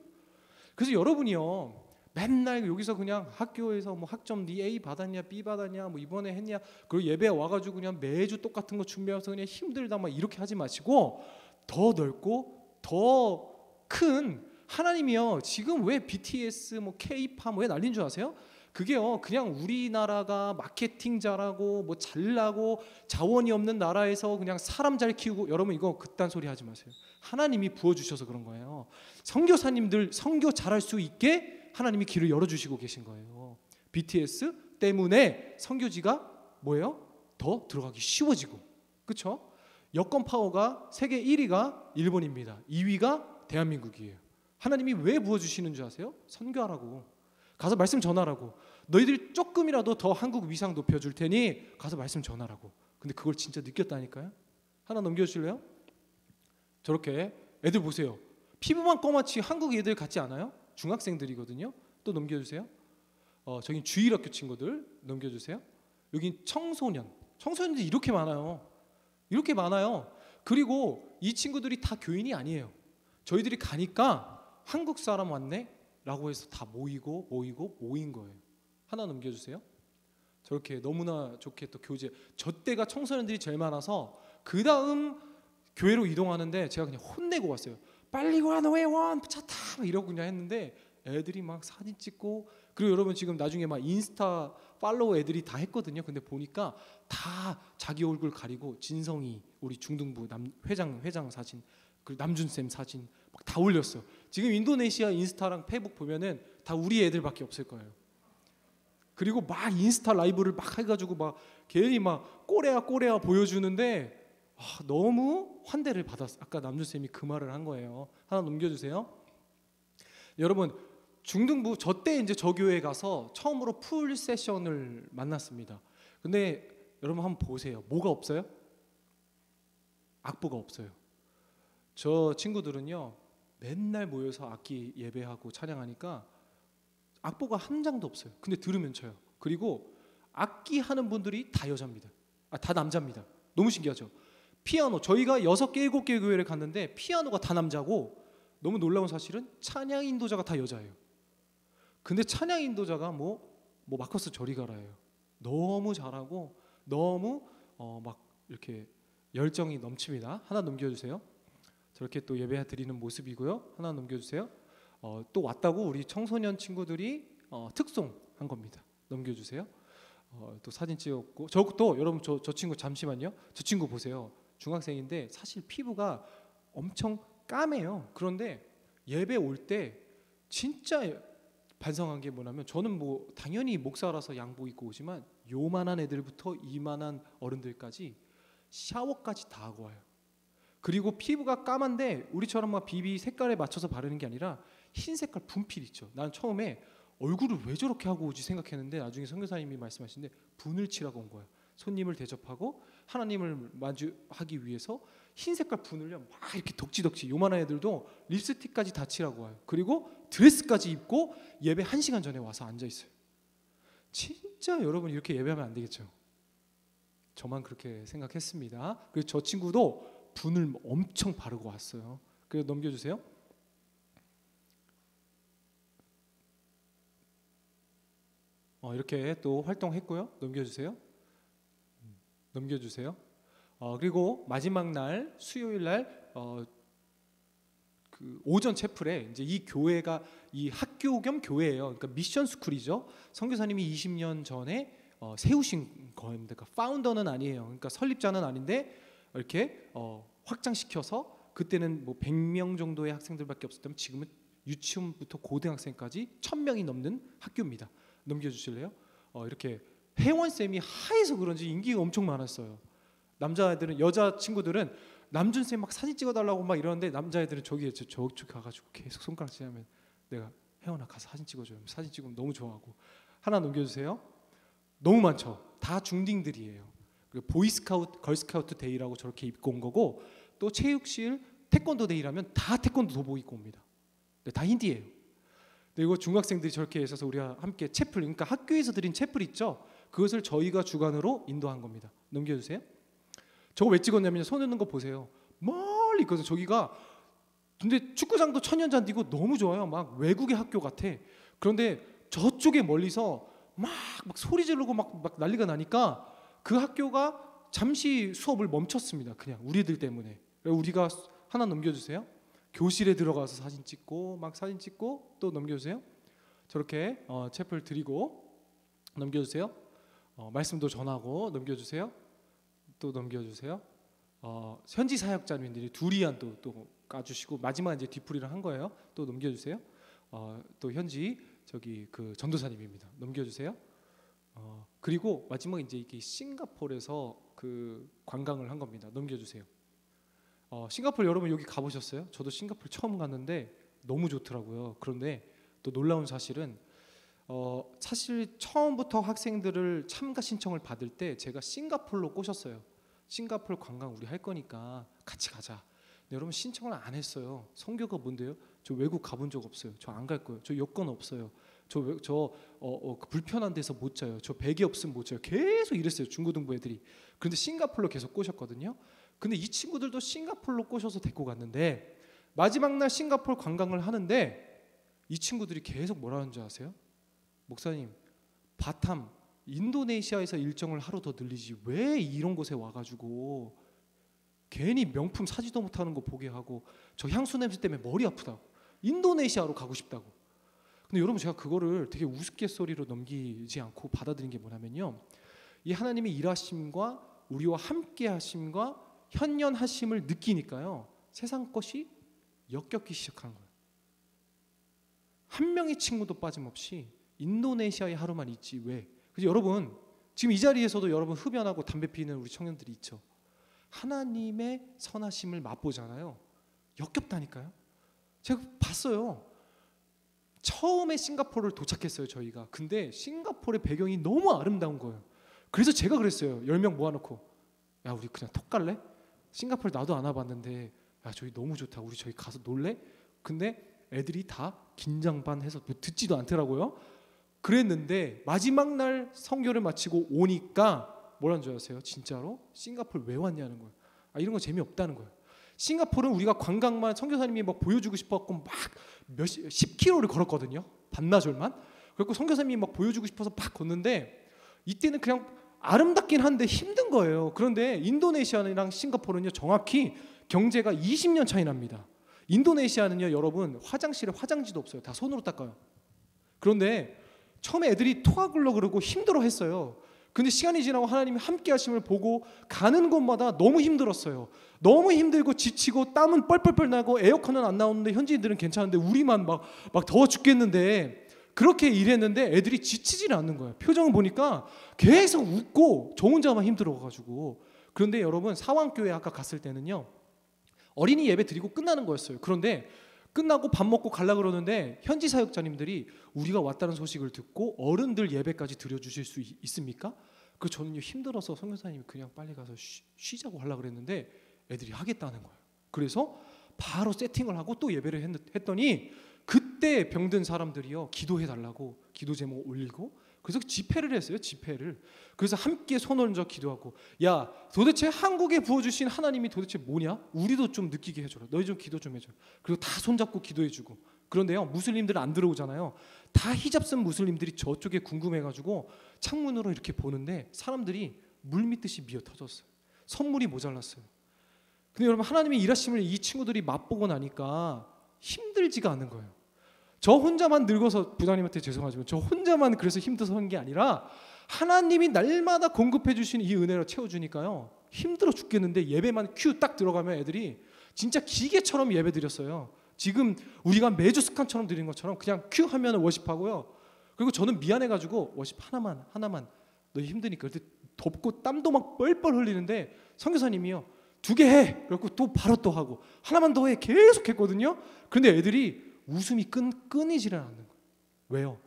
그래서 여러분이요 맨날 여기서 그냥 학교에서 뭐 학점 네 A 받았냐 B 받았냐 뭐 이번에 했냐, 그리고 예배 와가지고 그냥 매주 똑같은 거 준비해서 그냥 힘들다 막 이렇게 하지 마시고, 더 넓고 더 큰 하나님이요 지금 왜 BTS 뭐 K-팝 왜 난린 줄 아세요? 그게요 그냥 우리나라가 마케팅 잘하고 뭐 잘나고 자원이 없는 나라에서 그냥 사람 잘 키우고, 여러분 이거 그딴 소리 하지 마세요. 하나님이 부어주셔서 그런 거예요. 선교사님들 선교 잘할 수 있게 하나님이 길을 열어주시고 계신 거예요. BTS 때문에 선교지가 뭐예요? 더 들어가기 쉬워지고, 그렇죠? 여권 파워가 세계 1위가 일본입니다. 2위가 대한민국이에요. 하나님이 왜 부어주시는 줄 아세요? 선교하라고. 가서 말씀 전하라고. 너희들이 조금이라도 더 한국 위상 높여줄 테니 가서 말씀 전하라고. 근데 그걸 진짜 느꼈다니까요. 하나 넘겨주실래요? 저렇게 애들 보세요. 피부만 검같이 한국 애들 같지 않아요? 중학생들이거든요. 또 넘겨주세요. 저긴 주일학교 친구들 넘겨주세요. 여긴 청소년들이 이렇게 많아요. 이렇게 많아요. 그리고 이 친구들이 다 교인이 아니에요. 저희들이 가니까 한국 사람 왔네 라고 해서 다 모인 거예요. 하나 넘겨주세요. 저렇게 너무나 좋게 또 교제, 저 때가 청소년들이 제일 많아서 그 다음 교회로 이동하는데 제가 그냥 혼내고 왔어요. 빨리 와, 너의 원 차 타 이러고 그냥 했는데 애들이 막 사진 찍고, 그리고 여러분 지금 나중에 막 인스타 팔로우 애들이 다 했거든요. 근데 보니까 다 자기 얼굴 가리고 진성이 우리 중등부 회장 사진, 그리고 남준쌤 사진 막 다 올렸어요. 지금 인도네시아 인스타랑 페북 보면은 다 우리 애들밖에 없을 거예요. 그리고 막 인스타 라이브를 막 해가지고 막 괜히 막 꼬레아 보여주는데 너무 환대를 받았어요. 아까 남준쌤이 그 말을 한 거예요. 하나 넘겨주세요. 여러분 중등부 저 때 이제 저 교회 가서 처음으로 풀 세션을 만났습니다. 근데 여러분 한번 보세요. 뭐가 없어요? 악보가 없어요. 저 친구들은요 맨날 모여서 악기 예배하고 찬양하니까 악보가 한 장도 없어요. 근데 들으면 쳐요. 그리고 악기 하는 분들이 다 여자입니다. 다 남자입니다. 너무 신기하죠? 피아노, 저희가 6개, 7개 교회를 갔는데 피아노가 다 남자고, 너무 놀라운 사실은 찬양 인도자가 다 여자예요. 근데 찬양 인도자가 뭐 마커스 저리 가라예요. 너무 잘하고 너무 막 이렇게 열정이 넘칩니다. 하나 넘겨주세요. 저렇게 또 예배 드리는 모습이고요. 하나 넘겨주세요. 또 왔다고 우리 청소년 친구들이 특송한 겁니다. 넘겨주세요. 또 사진 찍었고, 또 여러분 저 친구 잠시만요. 저 친구 보세요. 중학생인데 사실 피부가 엄청 까매요. 그런데 예배 올 때 진짜 반성한 게 뭐냐면, 저는 뭐 당연히 목사라서 양복 입고 오지만 요만한 애들부터 이만한 어른들까지 샤워까지 다 하고 와요. 그리고 피부가 까만데 우리처럼 막 비비 색깔에 맞춰서 바르는 게 아니라 흰 색깔 분필 있죠. 난 처음에 얼굴을 왜 저렇게 하고 오지 생각했는데 나중에 선교사님이 말씀하시는데 분을 칠하고 온 거예요. 손님을 대접하고 하나님을 마주하기 위해서 흰 색깔 분을요 막 이렇게 덕지덕지, 요만한 애들도 립스틱까지 다 칠하고 와요. 그리고 드레스까지 입고 예배 1시간 전에 와서 앉아 있어요. 진짜 여러분 이렇게 예배하면 안 되겠죠. 저만 그렇게 생각했습니다. 그래서 저 친구도 분을 엄청 바르고 왔어요. 그래서 넘겨주세요. 이렇게 또 활동했고요. 넘겨주세요. 넘겨주세요. 그리고 마지막 날 수요일 날 그 오전 채플에 이제 이 교회가 이 학교 겸 교회예요. 그러니까 미션 스쿨이죠. 선교사님이 20년 전에 세우신 거입니다. 그러니까 파운더는 아니에요. 그러니까 설립자는 아닌데 이렇게 확장시켜서, 그때는 뭐 100명 정도의 학생들밖에 없었다면 지금은 유치원부터 고등학생까지 1000명이 넘는 학교입니다. 넘겨주실래요? 이렇게 혜원쌤이 하얘서 그런지 인기가 엄청 많았어요. 남자애들은, 여자 친구들은 남준쌤 막 사진 찍어달라고 막 이러는데 남자애들은 저쪽 가가지고 계속 손가락 찌르면 내가 혜원아 가서 사진 찍어줘요. 사진 찍으면 너무 좋아하고. 하나 넘겨주세요. 너무 많죠. 다 중딩들이에요. 그리고 보이스카우트, 걸스카우트 데이라고 저렇게 입고 온 거고, 또 체육실 태권도 데이라면 다 태권도 도복 입고 옵니다. 네, 다 힌디예요. 그리고 중학생들이 저렇게 있어서 우리가 함께 채플, 그러니까 학교에서 드린 채플 있죠. 그것을 저희가 주관으로 인도한 겁니다. 넘겨주세요. 저거 왜 찍었냐면 손 넣는 거 보세요. 멀리 있거든요. 저기가 근데 축구장도 천연잔디고 너무 좋아요. 막 외국의 학교 같아. 그런데 저쪽에 멀리서 막 소리 지르고 막 난리가 나니까 그 학교가 잠시 수업을 멈췄습니다. 그냥 우리들 때문에. 우리가 하나 넘겨주세요. 교실에 들어가서 사진 찍고 또 넘겨주세요. 저렇게 채플 드리고 넘겨주세요. 말씀도 전하고 넘겨주세요. 또 넘겨주세요. 현지 사역자님들이 두리안 또 까주시고 마지막 이제 뒤풀이를 한 거예요. 또 넘겨주세요. 또 현지 저기 그 전도사님입니다. 넘겨주세요. 그리고 마지막 이제 이게 싱가포르에서 그 관광을 한 겁니다. 넘겨주세요. 싱가포르 여러분 여기 가보셨어요? 저도 싱가포르 처음 갔는데 너무 좋더라고요. 그런데 또 놀라운 사실은 사실 처음부터 학생들을 참가 신청을 받을 때 제가 싱가포르로 꼬셨어요. 싱가포르 관광 우리 할 거니까 같이 가자. 근데 여러분 신청을 안 했어요. 성교가 뭔데요? 저 외국 가본 적 없어요. 저 안 갈 거예요. 저 여권 없어요. 저 불편한 데서 못 자요. 저 베개 없으면 못 자요. 계속 이랬어요. 중고등부 애들이. 그런데 싱가포르로 계속 꼬셨거든요. 근데 이 친구들도 싱가포르로 꼬셔서 데리고 갔는데 마지막 날 싱가포르 관광을 하는데 이 친구들이 계속 뭐라 하는 줄 아세요? 목사님, 바탐, 인도네시아에서 일정을 하루 더 늘리지 왜 이런 곳에 와가지고 괜히 명품 사지도 못하는 거 보게 하고 저 향수 냄새 때문에 머리 아프다고 인도네시아로 가고 싶다고. 근데 여러분 제가 그거를 되게 우스갯소리로 넘기지 않고 받아들인 게 뭐냐면요, 이 하나님의 일하심과 우리와 함께 하심과 현연하심을 느끼니까요 세상 것이 역겹기 시작하는 거예요. 한 명의 친구도 빠짐없이 인도네시아에 하루만 있지 왜? 그래서 여러분 지금 이 자리에서도 여러분 흡연하고 담배 피는 우리 청년들이 있죠. 하나님의 선하심을 맛보잖아요. 역겹다니까요. 제가 봤어요. 처음에 싱가포르를 도착했어요 저희가. 근데 싱가포르의 배경이 너무 아름다운 거예요. 그래서 제가 그랬어요. 10명 모아놓고 야 우리 그냥 톡 갈래? 싱가포르 나도 안 와봤는데 야 저기 너무 좋다. 우리 저기 가서 놀래? 근데 애들이 다 긴장 반 해서 뭐 듣지도 않더라고요. 그랬는데 마지막 날 성교를 마치고 오니까 뭐라는 줄 아세요? 진짜로? 싱가포르 왜 왔냐는 거예요. 이런 거 재미없다는 거예요. 싱가포르는 우리가 관광만 선교사님이 막 보여주고 싶었고 막 10km를 걸었거든요. 반나절만. 그래서 선교사님이 막 보여주고 싶어서 막 걷는데 이때는 그냥 아름답긴 한데 힘든 거예요. 그런데 인도네시아랑 싱가포르는요 정확히 경제가 20년 차이 납니다. 인도네시아는요 여러분 화장실에 화장지도 없어요. 다 손으로 닦아요. 그런데 처음에 애들이 토하려고 그러고 힘들어했어요. 근데 시간이 지나고 하나님이 함께 하심을 보고 가는 곳마다 너무 힘들었어요. 너무 힘들고 지치고 땀은 뻘뻘뻘 나고 에어컨은 안 나오는데 현지인들은 괜찮은데 우리만 막 더워 죽겠는데 그렇게 일했는데 애들이 지치지는 않는 거예요. 표정을 보니까 계속 웃고 저 혼자만 힘들어가지고. 그런데 여러분 사왕교회 아까 갔을 때는요 어린이 예배 드리고 끝나는 거였어요. 그런데 끝나고 밥 먹고 가려고 그러는데 현지 사역자님들이 우리가 왔다는 소식을 듣고 어른들 예배까지 드려주실 수 있습니까? 저는요 힘들어서 선교사님이 그냥 빨리 가서 쉬자고 하려고 그랬는데 애들이 하겠다는 거예요. 그래서 바로 세팅을 하고 또 예배를 했더니 그때 병든 사람들이요 기도해달라고 기도 제목 올리고 그래서 집회를 했어요. 집회를. 그래서 함께 손 얹어 기도하고 야 도대체 한국에 부어주신 하나님이 도대체 뭐냐? 우리도 좀 느끼게 해줘라. 너희 좀 기도 좀 해줘. 그리고 다 손잡고 기도해주고. 그런데요 무슬림들 안 들어오잖아요. 다 히잡 쓴 무슬림들이 저쪽에 궁금해가지고 창문으로 이렇게 보는데 사람들이 물밀듯이 미어 터졌어요. 선물이 모자랐어요. 근데 여러분 하나님의 일하심을 이 친구들이 맛보고 나니까 힘들지가 않은 거예요. 저 혼자만 늙어서 부장님한테 죄송하지만 저 혼자만 그래서 힘들어서 한 게 아니라 하나님이 날마다 공급해 주신 이 은혜로 채워주니까요 힘들어 죽겠는데 예배만 큐 딱 들어가면 애들이 진짜 기계처럼 예배 드렸어요. 지금 우리가 매주 습관처럼 드리는 것처럼 그냥 큐 하면 워십하고요. 그리고 저는 미안해가지고 워십 하나만 너 힘드니까 그때 덥고 땀도 막 뻘뻘 흘리는데 선교사님이요 2개 해. 그래갖고 또 바로 또 하고 하나만 더 해. 계속 했거든요. 그런데 애들이 웃음이 끊이지를 않는 거예요. 왜요?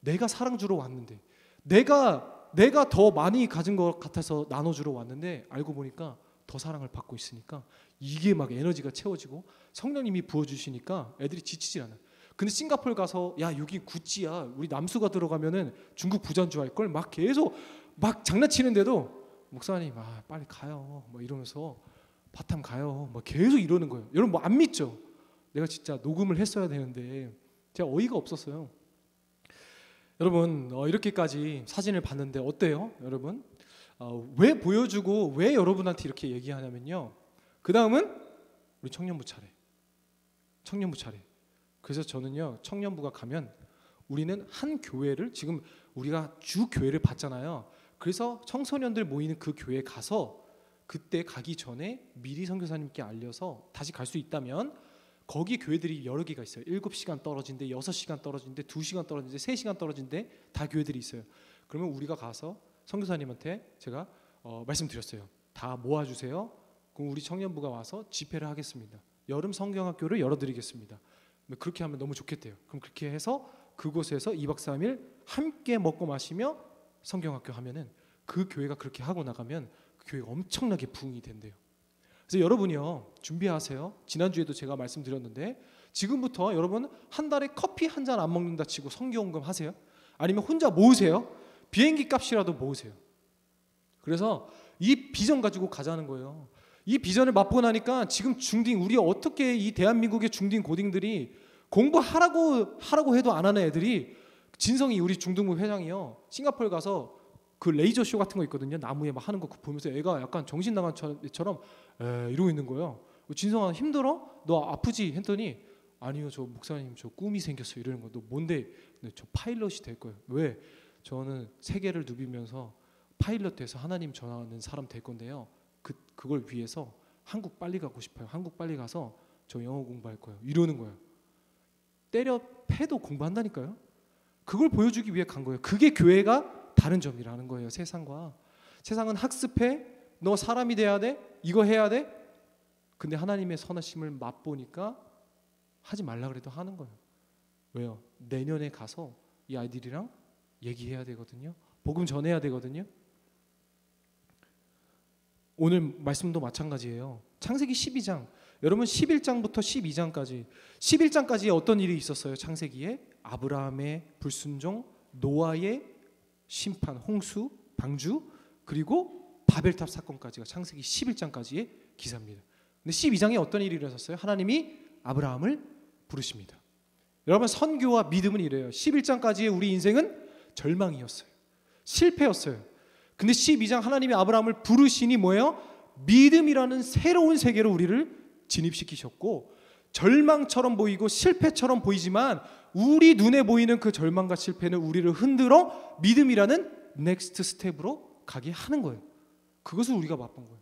내가 사랑 주러 왔는데 내가 더 많이 가진 것 같아서 나눠주러 왔는데 알고 보니까 더 사랑을 받고 있으니까 이게 막 에너지가 채워지고 성령님이 부어주시니까 애들이 지치지 않아요. 근데 싱가포르 가서 야 여기 구찌야 우리 남수가 들어가면은 중국 부자인 할걸 막 계속 막 장난치는데도 목사님 빨리 가요 뭐 이러면서 바탐 가요 뭐 계속 이러는 거예요. 여러분 뭐 안 믿죠? 내가 진짜 녹음을 했어야 되는데 제가 어이가 없었어요. 여러분 이렇게까지 사진을 봤는데 어때요? 여러분 왜 보여주고 왜 여러분한테 이렇게 얘기하냐면요 그 다음은 우리 청년부 차례. 그래서 저는요 청년부가 가면 우리는 한 교회를 지금 우리가 주 교회를 봤잖아요. 그래서 청소년들 모이는 그 교회에 가서 그때 가기 전에 미리 선교사님께 알려서 다시 갈 수 있다면 거기 교회들이 여러 개가 있어요. 7시간 떨어진데, 6시간 떨어진데, 2시간 떨어진데, 3시간 떨어진데 다 교회들이 있어요. 그러면 우리가 가서 선교사님한테 제가 말씀드렸어요. 다 모아주세요. 그럼 우리 청년부가 와서 집회를 하겠습니다. 여름 성경학교를 열어드리겠습니다. 그렇게 하면 너무 좋겠대요. 그럼 그렇게 해서 그곳에서 2박 3일 함께 먹고 마시며 성경학교 하면은 그 교회가 그렇게 하고 나가면 그 교회가 엄청나게 부흥이 된대요. 그래서 여러분이요, 준비하세요. 지난주에도 제가 말씀드렸는데 지금부터 여러분 한 달에 커피 한 잔 안 먹는다 치고 성교원금 하세요. 아니면 혼자 모으세요. 비행기 값이라도 모으세요. 그래서 이 비전 가지고 가자는 거예요. 이 비전을 맛보고 나니까 지금 중딩, 우리 어떻게 이 대한민국의 중딩 고딩들이 공부하라고 해도 안 하는 애들이, 진성이 우리 중등부 회장이요, 싱가포르 가서 그 레이저 쇼 같은 거 있거든요. 나무에 막 하는 거 보면서 애가 약간 정신 나간 애처럼 이러고 있는 거예요. 진성아 힘들어? 너 아프지? 했더니 아니요, 저 목사님 저 꿈이 생겼어요. 이러는 거. 너 뭔데? 저 파일럿이 될 거예요. 왜? 저는 세계를 누비면서 파일럿 돼서 하나님 전하는 사람 될 건데요. 그걸 위해서 한국 빨리 가고 싶어요. 한국 빨리 가서 저 영어 공부할 거예요. 이러는 거예요. 때려 패도 공부한다니까요. 그걸 보여주기 위해 간 거예요. 그게 교회가 다른 점이라는 거예요. 세상과. 세상은 학습해, 너 사람이 돼야 돼, 이거 해야 돼. 근데 하나님의 선하심을 맛보니까 하지 말라 그래도 하는 거예요. 왜요? 내년에 가서 이 아이들이랑 얘기해야 되거든요. 복음 전해야 되거든요. 오늘 말씀도 마찬가지예요. 창세기 12장, 여러분 11장부터 12장까지 11장까지에 어떤 일이 있었어요? 창세기에 아브라함의 불순종, 노아의 심판, 홍수, 방주, 그리고 바벨탑 사건까지가 창세기 11장까지의 기사입니다. 근데 12장에 어떤 일이 일어났어요? 하나님이 아브라함을 부르십니다. 여러분 선교와 믿음은 이래요. 11장까지의 우리 인생은 절망이었어요. 실패였어요. 근데 12장 하나님이 아브라함을 부르시니 뭐예요? 믿음이라는 새로운 세계로 우리를 진입시키셨고, 절망처럼 보이고 실패처럼 보이지만 우리 눈에 보이는 그 절망과 실패는 우리를 흔들어 믿음이라는 넥스트 스텝으로 가게 하는 거예요. 그것을 우리가 맛본 거예요.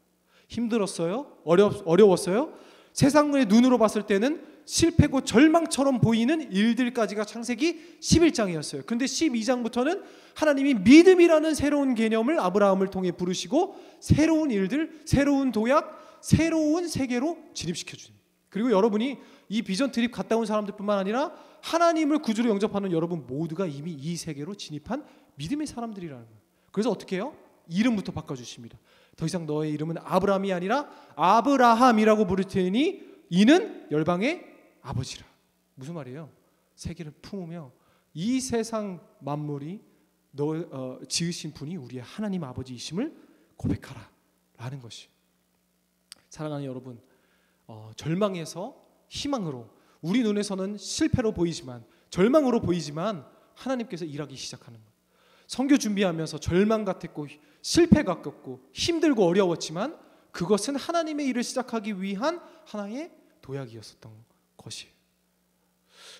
힘들었어요? 어려웠어요? 세상의 눈으로 봤을 때는 실패고 절망처럼 보이는 일들까지가 창세기 11장이었어요. 그런데 12장부터는 하나님이 믿음이라는 새로운 개념을 아브라함을 통해 부르시고 새로운 일들, 새로운 도약, 새로운 세계로 진입시켜 주는. 그리고 여러분이 이 비전 트립 갔다 온 사람들뿐만 아니라 하나님을 구주로 영접하는 여러분 모두가 이미 이 세계로 진입한 믿음의 사람들이라는 거예요. 그래서 어떻게 해요? 이름부터 바꿔주십니다. 더 이상 너의 이름은 아브라함이 아니라 아브라함이라고 부를 테니 이는 열방의 아버지라. 무슨 말이에요? 세계를 품으며 이 세상 만물이 너 지으신 분이 우리의 하나님 아버지이심을 고백하라 라는 것이. 사랑하는 여러분, 절망에서 희망으로, 우리 눈에서는 실패로 보이지만 절망으로 보이지만 하나님께서 일하기 시작하는 거예요. 선교 준비하면서 절망 같았고 실패 같았고 힘들고 어려웠지만 그것은 하나님의 일을 시작하기 위한 하나의 도약이었었던 것이에요.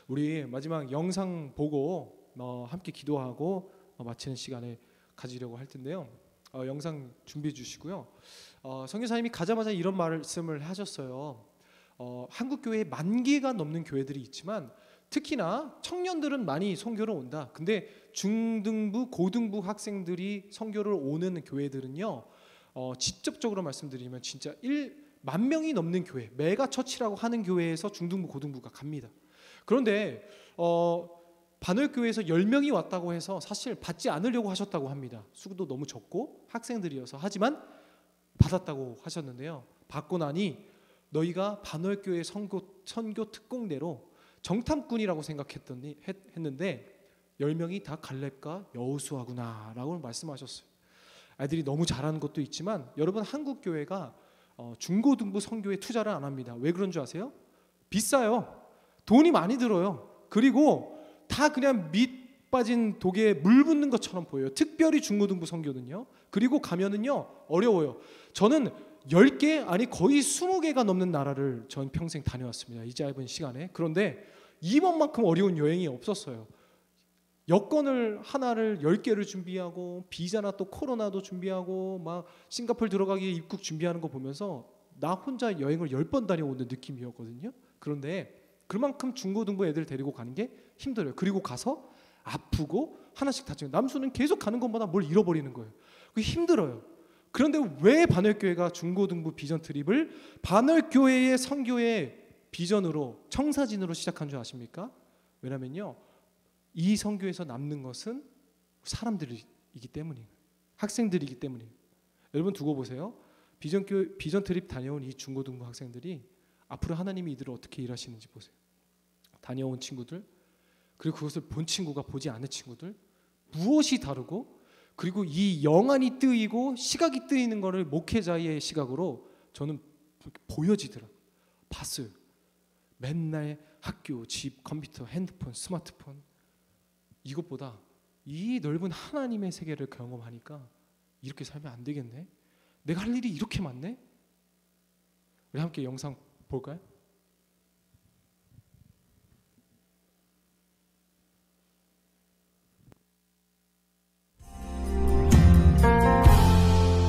우리 마지막 영상 보고 함께 기도하고 마치는 시간을 가지려고 할 텐데요. 영상 준비해 주시고요. 선교사님이 가자마자 이런 말씀을 하셨어요. 한국 교회에 10,000개가 넘는 교회들이 있지만 특히나 청년들은 많이 선교를 온다. 근데 중등부, 고등부 학생들이 선교를 오는 교회들은요, 직접적으로 말씀드리면 진짜 10,000명이 넘는 교회, 메가처치라고 하는 교회에서 중등부, 고등부가 갑니다. 그런데 반월교회에서 10명이 왔다고 해서 사실 받지 않으려고 하셨다고 합니다. 수도 너무 적고 학생들이어서. 하지만 받았다고 하셨는데요. 받고 나니 너희가 반월교회 선교 특공대로 정탐꾼이라고 했는데 10명이 다 갈렙과 여호수아구나 라고 말씀하셨어요. 아이들이 너무 잘하는 것도 있지만 여러분, 한국 교회가 중고등부 선교에 투자를 안 합니다. 왜 그런 줄 아세요? 비싸요. 돈이 많이 들어요. 그리고 다 그냥 밑 빠진 독에 물 붓는 것처럼 보여요. 특별히 중고등부 선교는요. 그리고 가면은요 어려워요. 저는 10개 아니 거의 20개가 넘는 나라를 전 평생 다녀왔습니다. 이 짧은 시간에. 그런데 이번만큼 어려운 여행이 없었어요. 여권을 하나를 10개를 준비하고 비자나 또 코로나도 준비하고 막 싱가포르 들어가기 입국 준비하는 거 보면서 나 혼자 여행을 10번 다녀오는 느낌이었거든요. 그런데 그만큼 중고등부 애들 데리고 가는 게 힘들어요. 그리고 가서 아프고 하나씩 다치고 남수는 계속 가는 것마다 뭘 잃어버리는 거예요. 그게 힘들어요. 그런데 왜 반월교회가 중고등부 비전 트립을 반월교회의 선교의 비전으로 청사진으로 시작한 줄 아십니까? 왜냐면요, 이 선교에서 남는 것은 사람들이기 때문이에요. 학생들이기 때문이에요. 여러분 두고 보세요. 비전 트립 다녀온 이 중고등부 학생들이 앞으로 하나님이 이들을 어떻게 일하시는지 보세요. 다녀온 친구들, 그리고 그것을 본 친구가 보지 않은 친구들, 무엇이 다르고, 그리고 이 영안이 뜨이고 시각이 뜨이는 것을 목회자의 시각으로 저는 보여지더라고요. 봤어요. 맨날 학교, 집, 컴퓨터, 핸드폰, 스마트폰, 이것보다 이 넓은 하나님의 세계를 경험하니까 이렇게 살면 안 되겠네. 내가 할 일이 이렇게 많네. 우리 함께 영상 볼까요?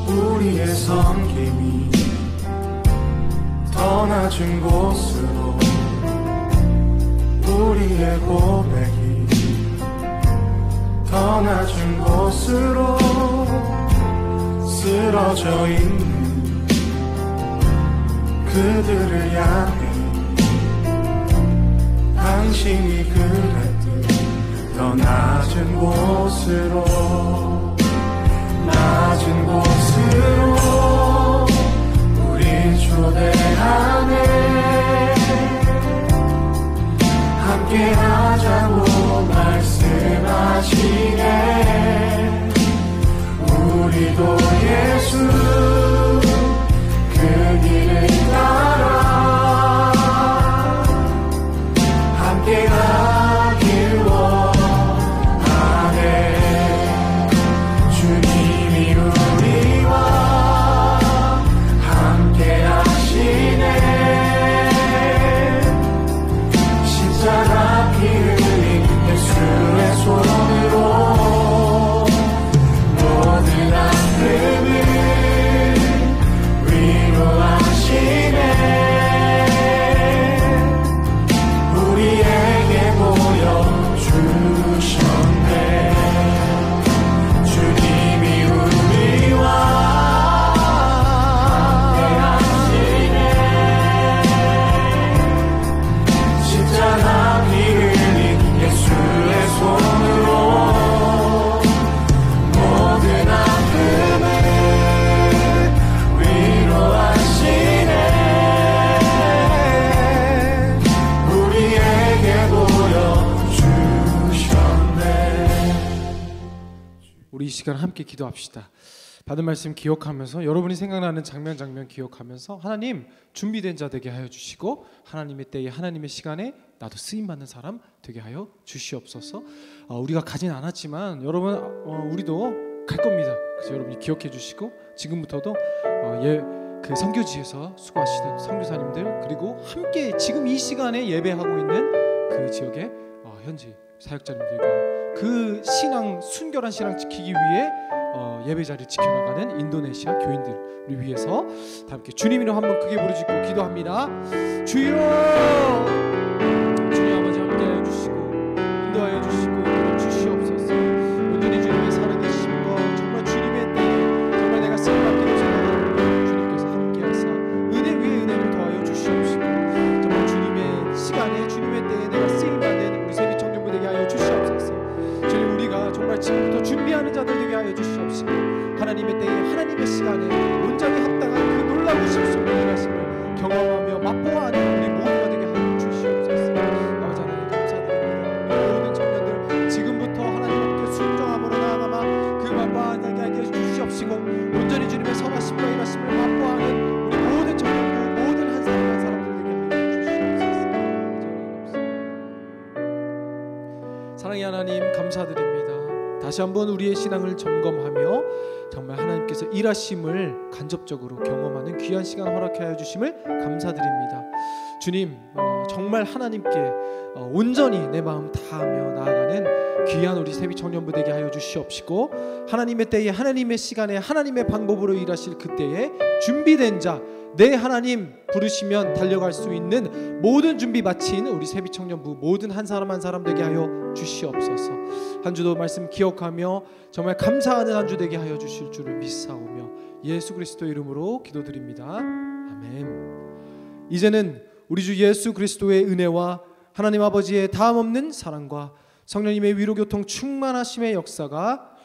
우리의 섬김이 더 낮은 곳으로, 우리의 고백이 더 낮은 곳으로 쓰러져 있는 그들을 향해 당신이 그랬듯 더 낮은 곳으로, 낮은 곳으로 우리 초대하네. 함께 하자고 말씀하시네. 우리도 예수 그 길을 따라 함께 가길 원하네. 주님이 우리와 함께 하시네. 십자가 피 흘린 예수의 손으로 모든 아픔을 위로하시네. 우리에게 보여주셨네. 주님이 우리와 함께하시네. 십자가 피 흘린 예수의 손으로 모든 아픔을 위로하시네. 우리에게 보여주셨네. 우리 이 시간 함께 기도합시다. 받은 말씀 기억하면서 여러분이 생각나는 장면 기억하면서 하나님 준비된 자 되게 하여 주시고 하나님의 때에 하나님의 시간에 나도 쓰임 받는 사람 되게 하여 주시옵소서. 우리가 가진 않았지만 여러분 우리도 갈 겁니다. 그래서 여러분이 기억해 주시고 지금부터도 그 선교지에서 수고하시는 선교사님들 그리고 함께 지금 이 시간에 예배하고 있는 그 지역의 현지 사역자님들과 그 신앙 순결한 신앙 지키기 위해 예배 자리를 지켜나가는 인도네시아 교인들을 위해서 다 함께 주님 이름 한번 크게 부르짖고 기도합니다. 주여, 주님 아버지 함께하여 주시고 인도하여 주시고 인도해 주시옵소서. 온전히 주님의 살아계심과 정말 주님의 때에 정말 내가 쓰임받기로 생각하는 주님께서 함께하사 은혜 위에 은혜를 더하여 주시옵시고 정말 주님의 시간에 주님의 때에 내가 쓰임받는 우리 세비 청년부 되게 하여 주시옵소서. 주님 우리가 정말 지금부터 준비하는 자들 되게 하여 주시옵시고 하나님의 때에 하나님의 시간에 온전히 합당한 그 놀라우신 소리의 말씀을 경험하며 맛보아하는 우리 모두가 되게 하여 주시옵소서. 아버지 하나님 감사드립니다. 우리 모든 청년들 지금부터 하나님 앞에 순종함으로 나아가마 그 맛보아하게 하여 주시옵시고 온전히 주님의 선하심과 이 말씀을 맛보아하는 우리 모든 청년들 모든 한 사람 한 사람들 되게 하여 주시옵소서. 사랑의 하나님 감사드립니다. 다시 한번 우리의 신앙을 점검하며 정말 하나님께서 일하심을 간접적으로 경험하는 귀한 시간 허락하여 주심을 감사드립니다. 주님 정말 하나님께 온전히 내 마음 다하며 나아가는 귀한 우리 세비 청년부 되게 하여 주시옵시고 하나님의 때에 하나님의 시간에 하나님의 방법으로 일하실 그때에 준비된 자 내 하나님 부르시면 달려갈 수 있는 모든 준비 마친 우리 세비 청년부 모든 한 사람 한 사람 되게 하여 주시옵소서. 한 주도 말씀 기억하며 정말 감사하는 한 주 되게 하여 주실 줄을 믿사오며 예수 그리스도의 이름으로 기도드립니다. 아멘. 이제는 우리 주 예수 그리스도의 은혜와 하나님 아버지의 다음 없는 사랑과 성령님의 위로교통 충만하심의 역사가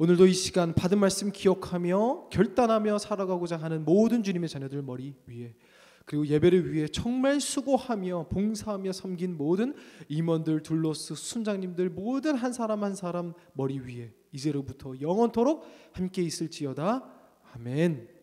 오늘도 이 시간 받은 말씀 기억하며 결단하며 살아가고자 하는 모든 주님의 자녀들 머리 위에, 그리고 예배를 위해 정말 수고하며 봉사하며 섬긴 모든 임원들, 둘로스, 순장님들 모든 한 사람 한 사람 머리 위에 이제로부터 영원토록 함께 있을지어다. 아멘.